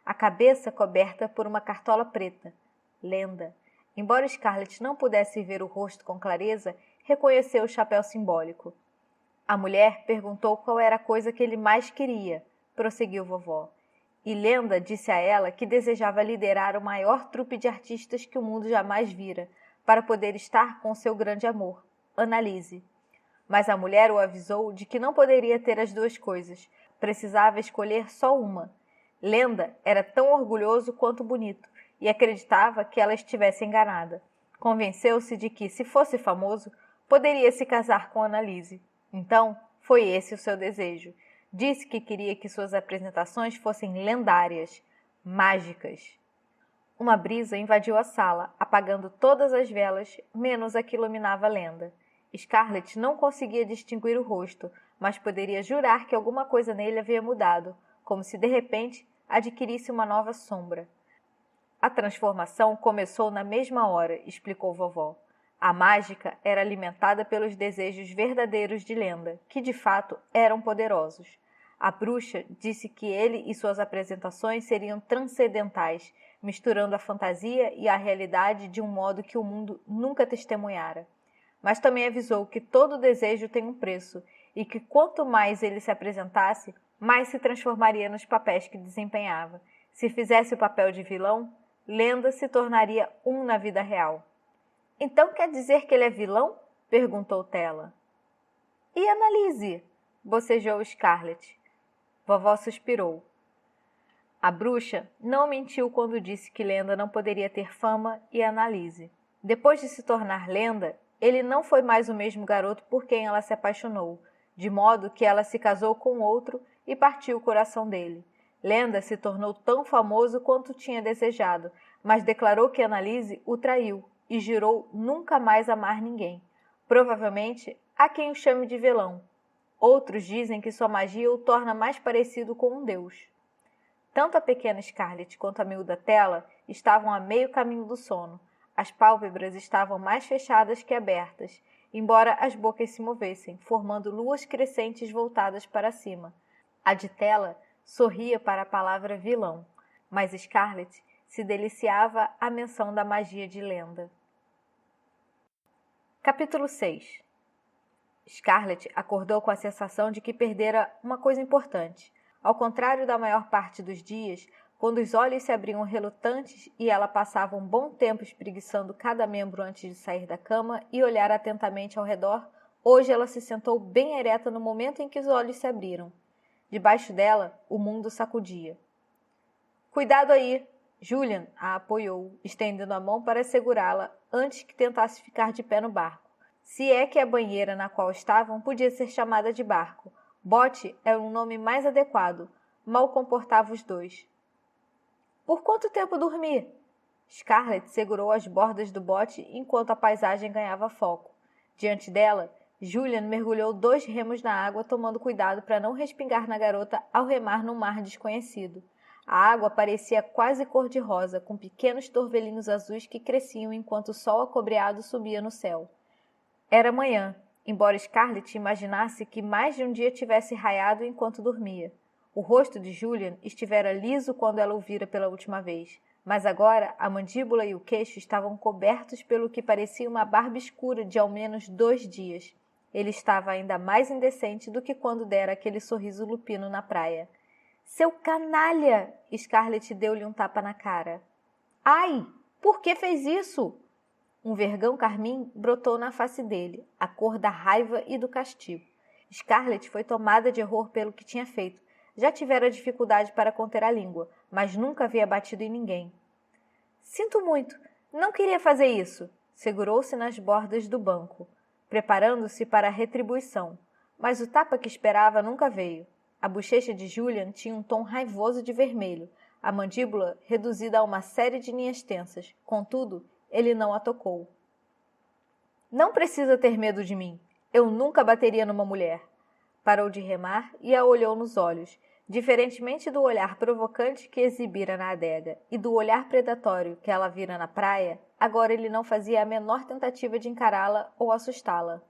A cabeça coberta por uma cartola preta. Lenda. Embora Scarlett não pudesse ver o rosto com clareza, reconheceu o chapéu simbólico. A mulher perguntou qual era a coisa que ele mais queria, prosseguiu vovó. E Lenda disse a ela que desejava liderar o maior trupe de artistas que o mundo jamais vira, para poder estar com seu grande amor, Annalise. Mas a mulher o avisou de que não poderia ter as duas coisas, precisava escolher só uma. Lenda era tão orgulhoso quanto bonito e acreditava que ela estivesse enganada. Convenceu-se de que, se fosse famoso, poderia se casar com Annalise. Então, foi esse o seu desejo. Disse que queria que suas apresentações fossem lendárias, mágicas. Uma brisa invadiu a sala, apagando todas as velas, menos a que iluminava a Lenda. Scarlett não conseguia distinguir o rosto, mas poderia jurar que alguma coisa nele havia mudado, como se de repente adquirisse uma nova sombra. A transformação começou na mesma hora, explicou vovó. A mágica era alimentada pelos desejos verdadeiros de Lenda, que de fato eram poderosos. A bruxa disse que ele e suas apresentações seriam transcendentais, misturando a fantasia e a realidade de um modo que o mundo nunca testemunhara. Mas também avisou que todo desejo tem um preço e que quanto mais ele se apresentasse, mais se transformaria nos papéis que desempenhava. Se fizesse o papel de vilão, Lenda se tornaria um na vida real. Então quer dizer que ele é vilão? Perguntou Tela. E Annalise? Bocejou Scarlett. Vovó suspirou. A bruxa não mentiu quando disse que Lenda não poderia ter fama e Annalise. Depois de se tornar Lenda, ele não foi mais o mesmo garoto por quem ela se apaixonou, de modo que ela se casou com outro e partiu o coração dele. Lenda se tornou tão famoso quanto tinha desejado, mas declarou que Annalise o traiu e jurou nunca mais amar ninguém. Provavelmente há quem o chame de vilão. Outros dizem que sua magia o torna mais parecido com um deus. Tanto a pequena Scarlett quanto a miúda Tela estavam a meio caminho do sono. As pálpebras estavam mais fechadas que abertas, embora as bocas se movessem, formando luas crescentes voltadas para cima. A de Tela sorria para a palavra vilão, mas Scarlett se deliciava à menção da magia de Lenda. Capítulo 6. Scarlett acordou com a sensação de que perdera uma coisa importante. Ao contrário da maior parte dos dias, quando os olhos se abriam relutantes e ela passava um bom tempo espreguiçando cada membro antes de sair da cama e olhar atentamente ao redor, hoje ela se sentou bem ereta no momento em que os olhos se abriram. Debaixo dela, o mundo sacudia. Cuidado aí! Julian a apoiou, estendendo a mão para segurá-la antes que tentasse ficar de pé no barco. Se é que a banheira na qual estavam podia ser chamada de barco. Bote era um nome mais adequado. Mal comportava os dois. Por quanto tempo dormir? Scarlett segurou as bordas do bote enquanto a paisagem ganhava foco. Diante dela, Julian mergulhou 2 remos na água, tomando cuidado para não respingar na garota ao remar num mar desconhecido. A água parecia quase cor-de-rosa, com pequenos torvelinhos azuis que cresciam enquanto o sol acobreado subia no céu. Era manhã, embora Scarlett imaginasse que mais de um dia tivesse raiado enquanto dormia. O rosto de Julian estivera liso quando ela o vira pela última vez, mas agora a mandíbula e o queixo estavam cobertos pelo que parecia uma barba escura de ao menos 2 dias. Ele estava ainda mais indecente do que quando dera aquele sorriso lupino na praia. Seu canalha! Scarlett deu-lhe um tapa na cara. Ai! Por que fez isso? Um vergão carmim brotou na face dele, a cor da raiva e do castigo. Scarlett foi tomada de horror pelo que tinha feito. Já tivera dificuldade para conter a língua, mas nunca havia batido em ninguém. Sinto muito, não queria fazer isso. Segurou-se nas bordas do banco, preparando-se para a retribuição. Mas o tapa que esperava nunca veio. A bochecha de Julian tinha um tom raivoso de vermelho, a mandíbula reduzida a uma série de linhas tensas. Contudo, ele não a tocou. Não precisa ter medo de mim. Eu nunca bateria numa mulher. Parou de remar e a olhou nos olhos. Diferentemente do olhar provocante que exibira na adega e do olhar predatório que ela vira na praia, agora ele não fazia a menor tentativa de encará-la ou assustá-la.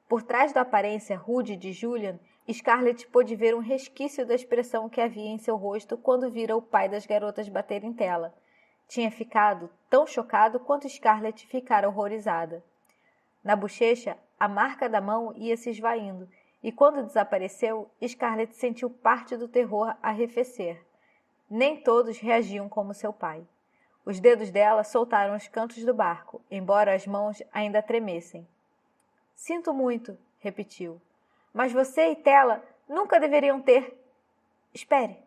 Por trás da aparência rude de Julian, Scarlett pôde ver um resquício da expressão que havia em seu rosto quando vira o pai das garotas bater em tela. Tinha ficado tão chocado quanto Scarlett ficara horrorizada. Na bochecha, a marca da mão ia se esvaindo, e quando desapareceu, Scarlett sentiu parte do terror arrefecer. Nem todos reagiam como seu pai. Os dedos dela soltaram os cantos do barco, embora as mãos ainda tremessem. Sinto muito, repetiu. Mas você e Tela nunca deveriam ter... Espere.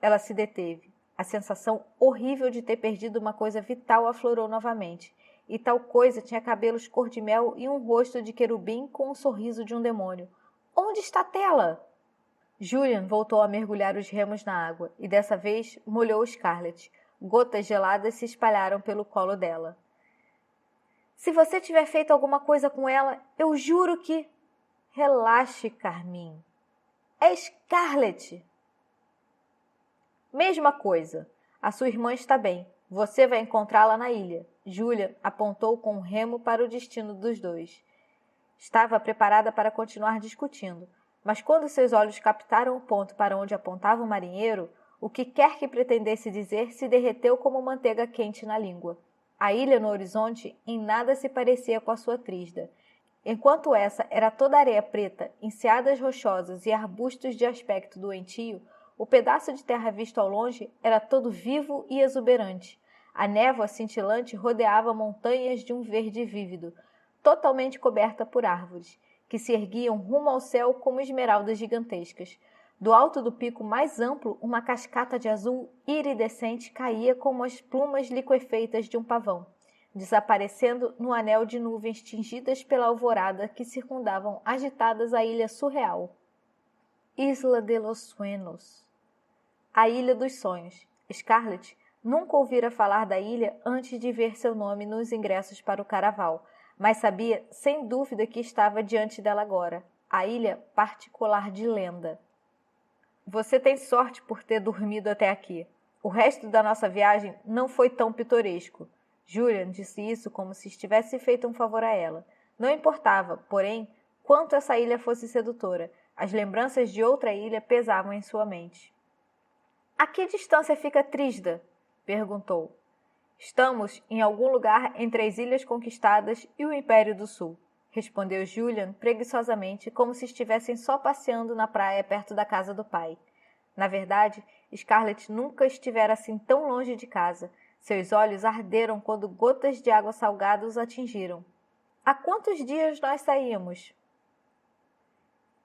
Ela se deteve. A sensação horrível de ter perdido uma coisa vital aflorou novamente. E tal coisa tinha cabelos cor de mel e um rosto de querubim com um sorriso de um demônio. Onde está Tela? Julian voltou a mergulhar os remos na água e dessa vez molhou Scarlett. Gotas geladas se espalharam pelo colo dela. Se você tiver feito alguma coisa com ela, eu juro que... Relaxe, Carmim. É Scarlett. Mesma coisa. A sua irmã está bem. Você vai encontrá-la na ilha. Julian apontou com um remo para o destino dos dois. Estava preparada para continuar discutindo, mas quando seus olhos captaram o ponto para onde apontava o marinheiro, o que quer que pretendesse dizer se derreteu como manteiga quente na língua. A ilha no horizonte em nada se parecia com a sua trisda. Enquanto essa era toda areia preta, enseadas rochosas e arbustos de aspecto doentio, o pedaço de terra visto ao longe era todo vivo e exuberante. A névoa cintilante rodeava montanhas de um verde vívido, totalmente coberta por árvores, que se erguiam rumo ao céu como esmeraldas gigantescas. Do alto do pico mais amplo, uma cascata de azul iridescente caía como as plumas liquefeitas de um pavão, desaparecendo no anel de nuvens tingidas pela alvorada que circundavam agitadas a ilha surreal. Isla de los Sueños. A Ilha dos Sonhos. Scarlett nunca ouvira falar da ilha antes de ver seu nome nos ingressos para o caraval, mas sabia sem dúvida que estava diante dela agora, a ilha particular de Lenda. Você tem sorte por ter dormido até aqui. O resto da nossa viagem não foi tão pitoresco. Julian disse isso como se estivesse feito um favor a ela. Não importava, porém, quanto essa ilha fosse sedutora, as lembranças de outra ilha pesavam em sua mente. A que distância fica Trisda? Perguntou. Estamos em algum lugar entre as Ilhas Conquistadas e o Império do Sul, respondeu Julian preguiçosamente, como se estivessem só passeando na praia perto da casa do pai. Na verdade, Scarlett nunca estivera assim tão longe de casa. Seus olhos arderam quando gotas de água salgada os atingiram. Há quantos dias nós saímos?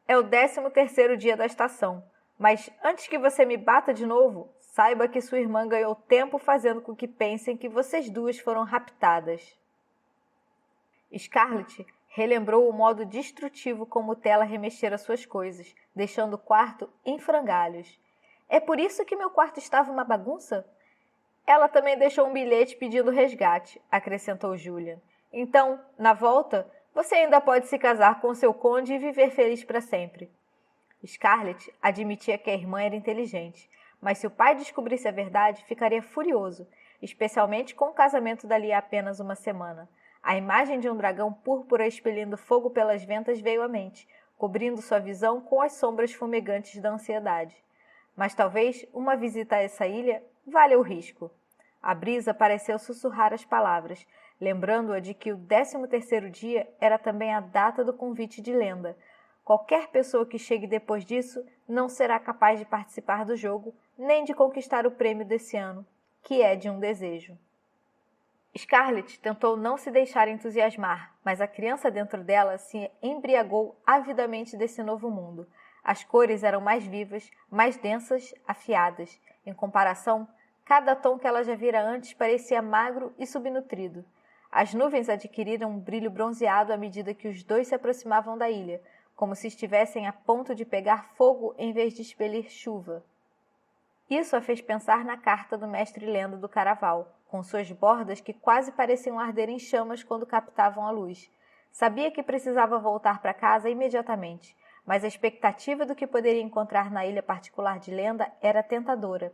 É o 13º dia da estação. Mas antes que você me bata de novo, saiba que sua irmã ganhou tempo fazendo com que pensem que vocês duas foram raptadas. Scarlett relembrou o modo destrutivo como Tela remexera suas coisas, deixando o quarto em frangalhos. É por isso que meu quarto estava uma bagunça? Ela também deixou um bilhete pedindo resgate, acrescentou Julian. Então, na volta, você ainda pode se casar com seu conde e viver feliz para sempre. Scarlett admitia que a irmã era inteligente, mas se o pai descobrisse a verdade, ficaria furioso, especialmente com o casamento dali a apenas uma semana. A imagem de um dragão púrpura expelindo fogo pelas ventas veio à mente, cobrindo sua visão com as sombras fumegantes da ansiedade. Mas talvez uma visita a essa ilha valha o risco. A brisa pareceu sussurrar as palavras, lembrando-a de que o 13º dia era também a data do convite de Lenda. Qualquer pessoa que chegue depois disso não será capaz de participar do jogo, nem de conquistar o prêmio desse ano, que é de um desejo. Scarlett tentou não se deixar entusiasmar, mas a criança dentro dela se embriagou avidamente desse novo mundo. As cores eram mais vivas, mais densas, afiadas. Em comparação, cada tom que ela já vira antes parecia magro e subnutrido. As nuvens adquiriram um brilho bronzeado à medida que os dois se aproximavam da ilha, como se estivessem a ponto de pegar fogo em vez de expelir chuva. Isso a fez pensar na carta do mestre Lenda do Caraval, com suas bordas que quase pareciam arder em chamas quando captavam a luz. Sabia que precisava voltar para casa imediatamente, mas a expectativa do que poderia encontrar na ilha particular de Lenda era tentadora.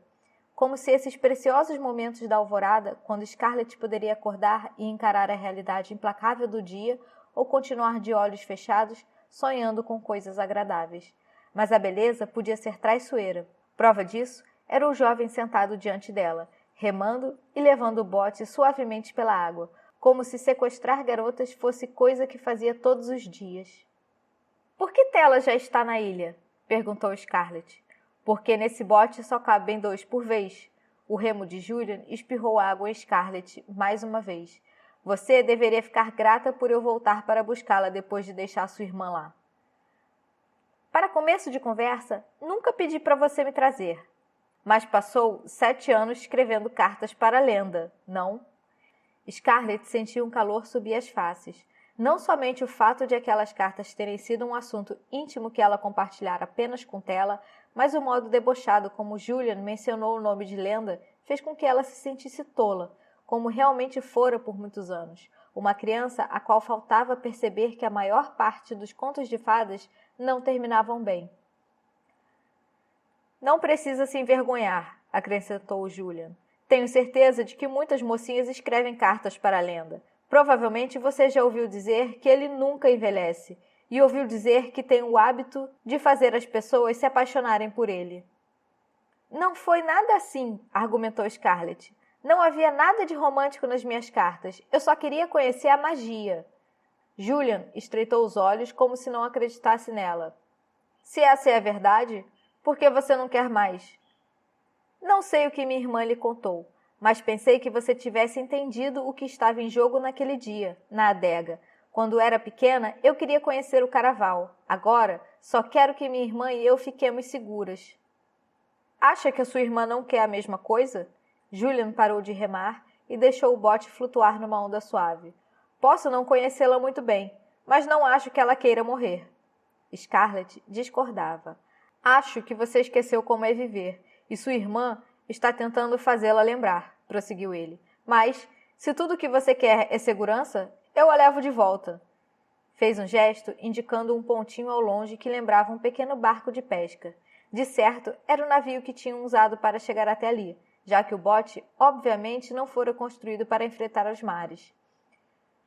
Como se esses preciosos momentos da alvorada, quando Scarlett poderia acordar e encarar a realidade implacável do dia, ou continuar de olhos fechados, sonhando com coisas agradáveis. Mas a beleza podia ser traiçoeira. Prova disso era o jovem sentado diante dela, remando e levando o bote suavemente pela água, como se sequestrar garotas fosse coisa que fazia todos os dias. — Por que Tela já está na ilha? Perguntou Scarlett. — Porque nesse bote só cabem 2 por vez. O remo de Julian espirrou água em Scarlett mais uma vez. Você deveria ficar grata por eu voltar para buscá-la depois de deixar sua irmã lá. Para começo de conversa, nunca pedi para você me trazer. Mas passou 7 anos escrevendo cartas para a Lenda, não? Scarlett sentiu um calor subir as faces. Não somente o fato de aquelas cartas terem sido um assunto íntimo que ela compartilhara apenas com Tela, mas o modo debochado como Julian mencionou o nome de Lenda fez com que ela se sentisse tola, como realmente fora por muitos anos. Uma criança a qual faltava perceber que a maior parte dos contos de fadas não terminavam bem. Não precisa se envergonhar, acrescentou Julian. Tenho certeza de que muitas mocinhas escrevem cartas para a Lenda. Provavelmente você já ouviu dizer que ele nunca envelhece e ouviu dizer que tem o hábito de fazer as pessoas se apaixonarem por ele. Não foi nada assim, argumentou Scarlett. Não havia nada de romântico nas minhas cartas. Eu só queria conhecer a magia. Julian estreitou os olhos como se não acreditasse nela. Se essa é a verdade, por que você não quer mais? Não sei o que minha irmã lhe contou, mas pensei que você tivesse entendido o que estava em jogo naquele dia, na adega. Quando era pequena, eu queria conhecer o Caraval. Agora, só quero que minha irmã e eu fiquemos seguras. Acha que a sua irmã não quer a mesma coisa? Julian parou de remar e deixou o bote flutuar numa onda suave. Posso não conhecê-la muito bem, mas não acho que ela queira morrer. Scarlett discordava. Acho que você esqueceu como é viver, e sua irmã está tentando fazê-la lembrar, prosseguiu ele. Mas, se tudo o que você quer é segurança, eu a levo de volta. Fez um gesto, indicando um pontinho ao longe que lembrava um pequeno barco de pesca. De certo, era o navio que tinham usado para chegar até ali, já que o bote, obviamente, não fora construído para enfrentar os mares.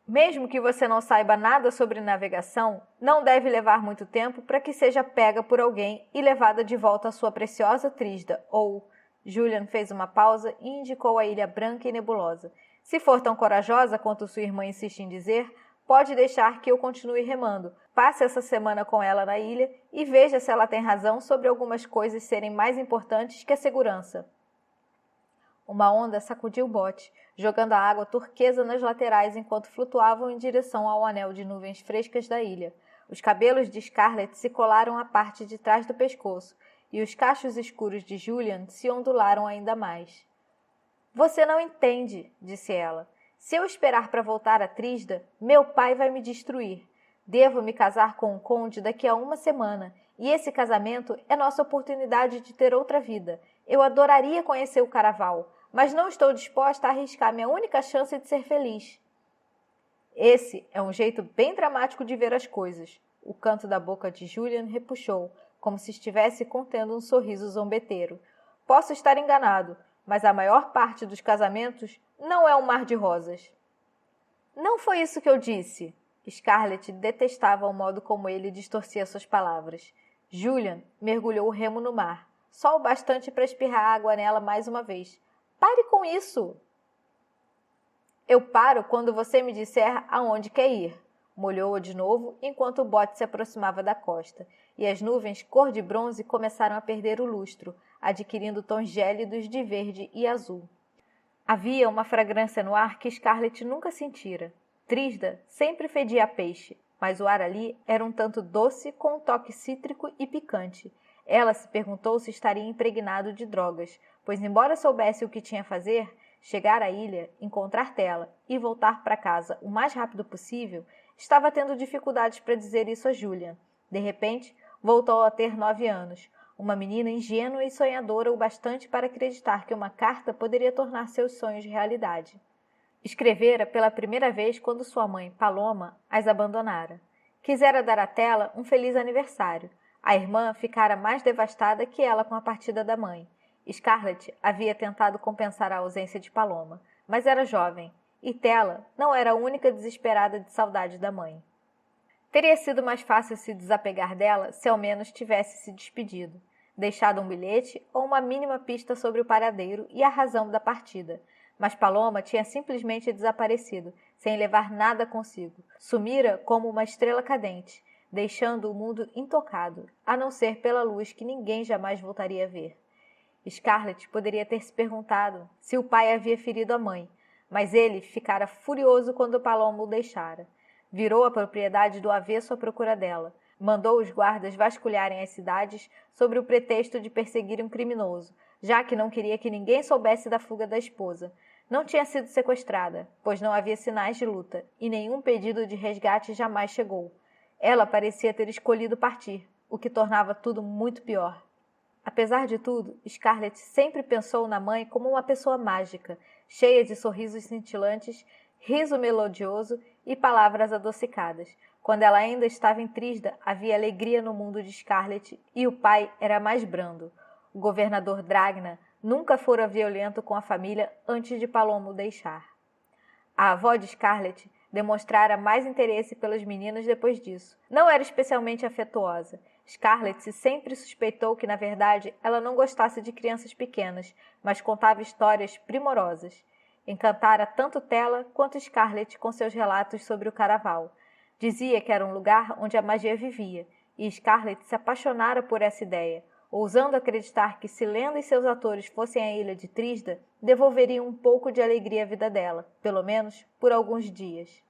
Mesmo que você não saiba nada sobre navegação, não deve levar muito tempo para que seja pega por alguém e levada de volta à sua preciosa Trisda, ou... Julian fez uma pausa e indicou a ilha branca e nebulosa. Se for tão corajosa quanto sua irmã insiste em dizer, pode deixar que eu continue remando. Passe essa semana com ela na ilha e veja se ela tem razão sobre algumas coisas serem mais importantes que a segurança. Uma onda sacudiu o bote, jogando a água turquesa nas laterais enquanto flutuavam em direção ao anel de nuvens frescas da ilha. Os cabelos de Scarlett se colaram à parte de trás do pescoço, e os cachos escuros de Julian se ondularam ainda mais. — Você não entende, disse ela. Se eu esperar para voltar a Trisda, meu pai vai me destruir. Devo me casar com o conde daqui a 1 semana, e esse casamento é nossa oportunidade de ter outra vida. Eu adoraria conhecer o Caraval, mas não estou disposta a arriscar minha única chance de ser feliz. Esse é um jeito bem dramático de ver as coisas. O canto da boca de Julian repuxou, como se estivesse contendo um sorriso zombeteiro. Posso estar enganado, mas a maior parte dos casamentos não é um mar de rosas. Não foi isso que eu disse. Scarlett detestava o modo como ele distorcia suas palavras. Julian mergulhou o remo no mar, só o bastante para espirrar água nela mais uma vez. Pare com isso! Eu paro quando você me disser aonde quer ir. Molhou-a de novo enquanto o bote se aproximava da costa, e as nuvens cor de bronze começaram a perder o lustro, adquirindo tons gélidos de verde e azul. Havia uma fragrância no ar que Scarlett nunca sentira. Trisda sempre fedia a peixe, mas o ar ali era um tanto doce com um toque cítrico e picante. Ela se perguntou se estaria impregnado de drogas, pois embora soubesse o que tinha a fazer, chegar à ilha, encontrar Tela e voltar para casa o mais rápido possível, estava tendo dificuldades para dizer isso a Julian. De repente, voltou a ter 9 anos, uma menina ingênua e sonhadora o bastante para acreditar que uma carta poderia tornar seus sonhos realidade. Escrevera pela primeira vez quando sua mãe, Paloma, as abandonara. Quisera dar a Tela um feliz aniversário. A irmã ficara mais devastada que ela com a partida da mãe. Scarlett havia tentado compensar a ausência de Paloma, mas era jovem, e Tela não era a única desesperada de saudade da mãe. Teria sido mais fácil se desapegar dela se ao menos tivesse se despedido, deixado um bilhete ou uma mínima pista sobre o paradeiro e a razão da partida. Mas Paloma tinha simplesmente desaparecido, sem levar nada consigo. Sumira como uma estrela cadente, deixando o mundo intocado, a não ser pela luz que ninguém jamais voltaria a ver. Scarlett poderia ter se perguntado se o pai havia ferido a mãe, mas ele ficara furioso quando Paloma o deixara. Virou a propriedade do avesso à procura dela. Mandou os guardas vasculharem as cidades sobre o pretexto de perseguir um criminoso, já que não queria que ninguém soubesse da fuga da esposa. Não tinha sido sequestrada, pois não havia sinais de luta, e nenhum pedido de resgate jamais chegou. Ela parecia ter escolhido partir, o que tornava tudo muito pior. Apesar de tudo, Scarlett sempre pensou na mãe como uma pessoa mágica, cheia de sorrisos cintilantes, riso melodioso e palavras adocicadas. Quando ela ainda estava em Trisda, havia alegria no mundo de Scarlett e o pai era mais brando. O governador Dragna nunca fora violento com a família antes de Paloma o deixar. A avó de Scarlett demonstrara mais interesse pelos meninos depois disso. Não era especialmente afetuosa. Scarlett sempre suspeitou que, na verdade, ela não gostasse de crianças pequenas, mas contava histórias primorosas. Encantara tanto Tela quanto Scarlett com seus relatos sobre o Caraval. Dizia que era um lugar onde a magia vivia, e Scarlett se apaixonara por essa ideia, ousando acreditar que se Lenda e seus atores fossem à ilha de Trisda, devolveriam um pouco de alegria à vida dela, pelo menos por alguns dias.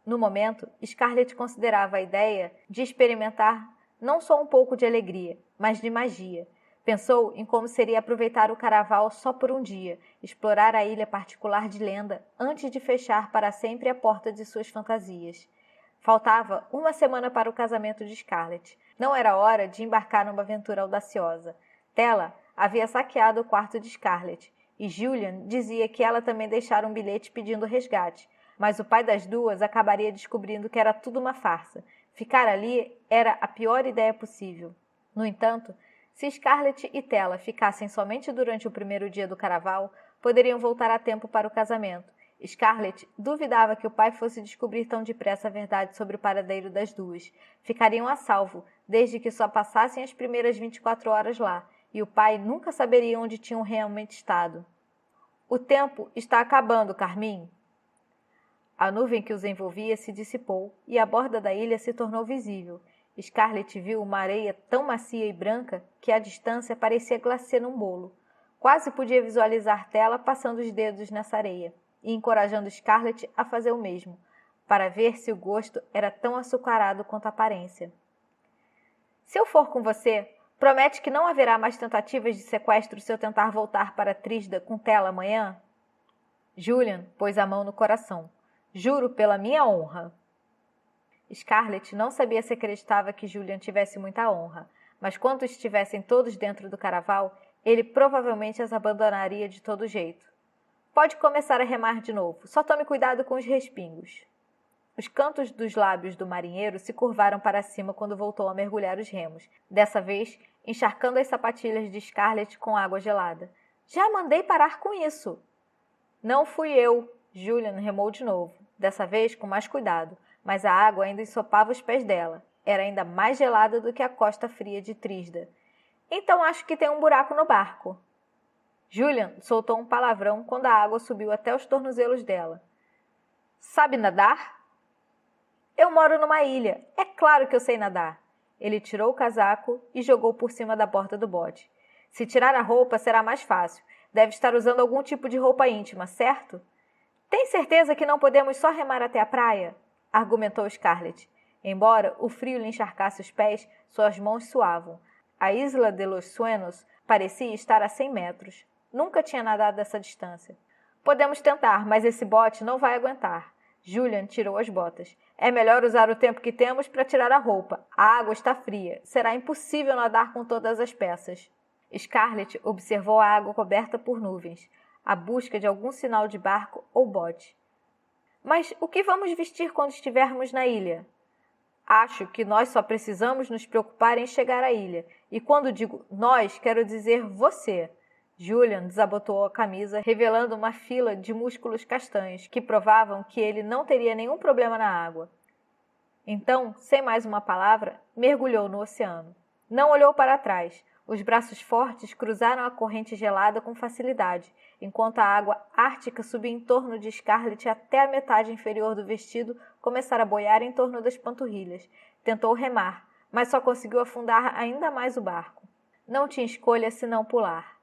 No momento, Scarlett considerava a ideia de experimentar não só um pouco de alegria, mas de magia. Pensou em como seria aproveitar o Caraval só por um dia, explorar a ilha particular de Lenda antes de fechar para sempre a porta de suas fantasias. Faltava uma semana para o casamento de Scarlett. Não era hora de embarcar numa aventura audaciosa. Tela havia saqueado o quarto de Scarlett, e Julian dizia que ela também deixara um bilhete pedindo resgate, mas o pai das duas acabaria descobrindo que era tudo uma farsa. Ficar ali era a pior ideia possível. No entanto, se Scarlett e Tela ficassem somente durante o primeiro dia do Caraval, poderiam voltar a tempo para o casamento. Scarlett duvidava que o pai fosse descobrir tão depressa a verdade sobre o paradeiro das duas. Ficariam a salvo, desde que só passassem as primeiras 24 horas lá, e o pai nunca saberia onde tinham realmente estado. O tempo está acabando, Carmim. A nuvem que os envolvia se dissipou e a borda da ilha se tornou visível. Scarlett viu uma areia tão macia e branca que à distância parecia glacê num bolo. Quase podia visualizar Tela passando os dedos nessa areia e encorajando Scarlett a fazer o mesmo, para ver se o gosto era tão açucarado quanto a aparência. Se eu for com você, promete que não haverá mais tentativas de sequestro se eu tentar voltar para Trisda com Tela amanhã? Julian pôs a mão no coração. Juro pela minha honra. Scarlett não sabia se acreditava que Julian tivesse muita honra, mas quando estivessem todos dentro do Caraval, ele provavelmente as abandonaria de todo jeito. Pode começar a remar de novo, só tome cuidado com os respingos. Os cantos dos lábios do marinheiro se curvaram para cima quando voltou a mergulhar os remos, dessa vez encharcando as sapatilhas de Scarlett com água gelada. Já mandei parar com isso. Não fui eu. Julian remou de novo, dessa vez com mais cuidado, mas a água ainda ensopava os pés dela. Era ainda mais gelada do que a costa fria de Trisda. Então acho que tem um buraco no barco. Julian soltou um palavrão quando a água subiu até os tornozelos dela. Sabe nadar? Eu moro numa ilha. É claro que eu sei nadar. Ele tirou o casaco e jogou por cima da borda do bote. Se tirar a roupa, será mais fácil. Deve estar usando algum tipo de roupa íntima, certo? Tem certeza que não podemos só remar até a praia? Argumentou Scarlett. Embora o frio lhe encharcasse os pés, suas mãos suavam. A Isla de los Suenos parecia estar a 100 metros. Nunca tinha nadado dessa distância. Podemos tentar, mas esse bote não vai aguentar. Julian tirou as botas. É melhor usar o tempo que temos para tirar a roupa. A água está fria. Será impossível nadar com todas as peças. Scarlett observou a água coberta por nuvens, à busca de algum sinal de barco ou bote. Mas o que vamos vestir quando estivermos na ilha? Acho que nós só precisamos nos preocupar em chegar à ilha. E quando digo nós, quero dizer você. Julian desabotoou a camisa, revelando uma fila de músculos castanhos que provavam que ele não teria nenhum problema na água. Então, sem mais uma palavra, mergulhou no oceano. Não olhou para trás. Os braços fortes cruzaram a corrente gelada com facilidade, enquanto a água ártica subia em torno de Scarlett até a metade inferior do vestido começar a boiar em torno das panturrilhas. Tentou remar, mas só conseguiu afundar ainda mais o barco. Não tinha escolha senão pular.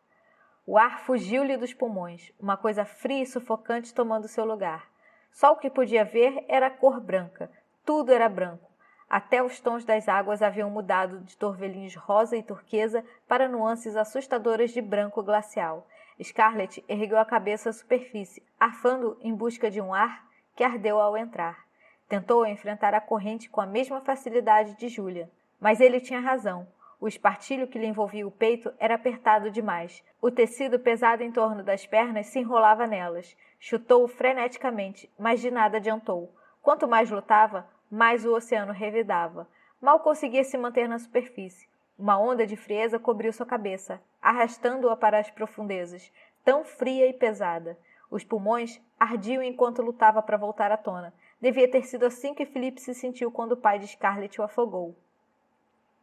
O ar fugiu-lhe dos pulmões, uma coisa fria e sufocante tomando seu lugar. Só o que podia ver era a cor branca. Tudo era branco. Até os tons das águas haviam mudado de torvelinhos rosa e turquesa para nuances assustadoras de branco glacial. Scarlett ergueu a cabeça à superfície, arfando em busca de um ar que ardeu ao entrar. Tentou enfrentar a corrente com a mesma facilidade de Julian, mas ele tinha razão. O espartilho que lhe envolvia o peito era apertado demais. O tecido pesado em torno das pernas se enrolava nelas. Chutou freneticamente, mas de nada adiantou. Quanto mais lutava, mais o oceano revidava. Mal conseguia se manter na superfície. Uma onda de frieza cobriu sua cabeça, arrastando-a para as profundezas, tão fria e pesada. Os pulmões ardiam enquanto lutava para voltar à tona. Devia ter sido assim que Philip se sentiu quando o pai de Scarlett o afogou.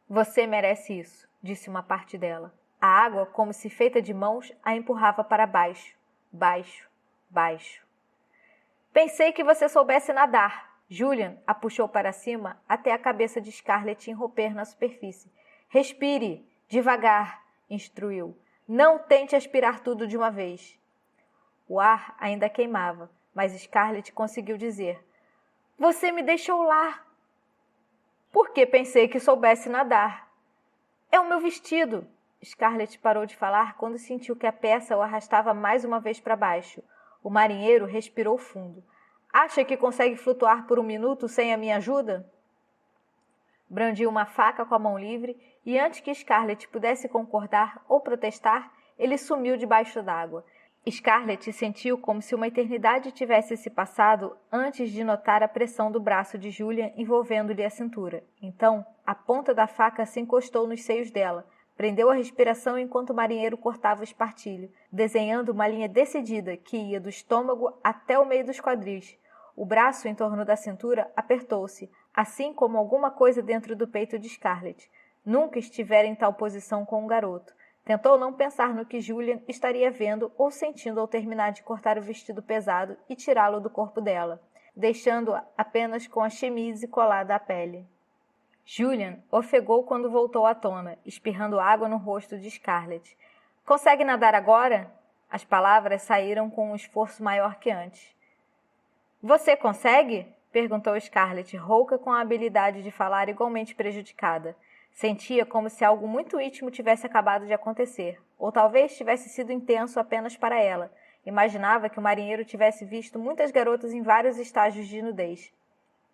Você merece isso, disse uma parte dela. A água, como se feita de mãos, a empurrava para baixo, baixo, baixo. Pensei que você soubesse nadar. Julian a puxou para cima até a cabeça de Scarlett irromper na superfície. Respire, devagar, instruiu. Não tente aspirar tudo de uma vez. O ar ainda queimava, mas Scarlett conseguiu dizer. Você me deixou lá. Porque pensei que soubesse nadar. É o meu vestido. Scarlett parou de falar quando sentiu que a peça o arrastava mais uma vez para baixo. O marinheiro respirou fundo. Acha que consegue flutuar por um minuto sem a minha ajuda? Brandiu uma faca com a mão livre e antes que Scarlett pudesse concordar ou protestar, ele sumiu debaixo d'água. Scarlett sentiu como se uma eternidade tivesse se passado antes de notar a pressão do braço de Julian envolvendo-lhe a cintura. Então, a ponta da faca se encostou nos seios dela, prendeu a respiração enquanto o marinheiro cortava o espartilho, desenhando uma linha decidida que ia do estômago até o meio dos quadris. O braço em torno da cintura apertou-se, assim como alguma coisa dentro do peito de Scarlett. Nunca estivera em tal posição com um garoto. Tentou não pensar no que Julian estaria vendo ou sentindo ao terminar de cortar o vestido pesado e tirá-lo do corpo dela, deixando-a apenas com a chemise colada à pele. Julian ofegou quando voltou à tona, espirrando água no rosto de Scarlett. — Consegue nadar agora? As palavras saíram com um esforço maior que antes. — Você consegue? Perguntou Scarlett, rouca com a habilidade de falar igualmente prejudicada. Sentia como se algo muito íntimo tivesse acabado de acontecer, ou talvez tivesse sido intenso apenas para ela. Imaginava que o marinheiro tivesse visto muitas garotas em vários estágios de nudez.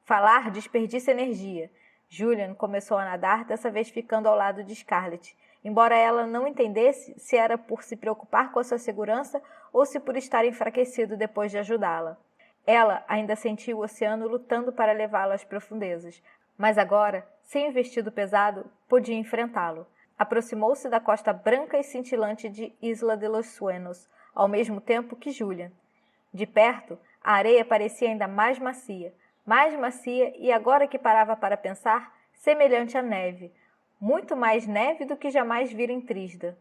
Falar desperdiça energia. Julian começou a nadar, dessa vez ficando ao lado de Scarlett, embora ela não entendesse se era por se preocupar com a sua segurança ou se por estar enfraquecido depois de ajudá-la. Ela ainda sentia o oceano lutando para levá-la às profundezas, mas agora, sem o vestido pesado, podia enfrentá-lo. Aproximou-se da costa branca e cintilante de Isla de los Sueños, ao mesmo tempo que Julian. De perto, a areia parecia ainda mais macia e, agora que parava para pensar, semelhante à neve. Muito mais neve do que jamais vira em Trisda.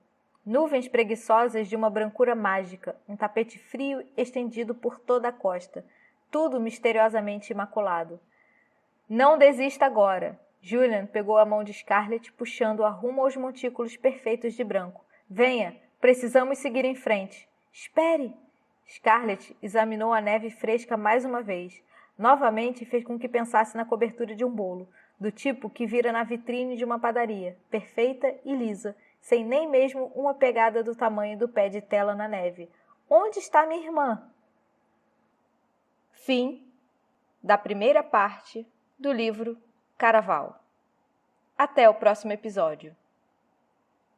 Nuvens preguiçosas de uma brancura mágica, um tapete frio estendido por toda a costa, tudo misteriosamente imaculado. Não desista agora. Julian pegou a mão de Scarlett, puxando-a rumo aos montículos perfeitos de branco. Venha, precisamos seguir em frente. Espere! Scarlett examinou a neve fresca mais uma vez. Novamente fez com que pensasse na cobertura de um bolo, do tipo que vira na vitrine de uma padaria, perfeita e lisa, sem nem mesmo uma pegada do tamanho do pé de tela na neve. Onde está minha irmã? Fim. da primeira parte do livro Caraval. Até o próximo episódio.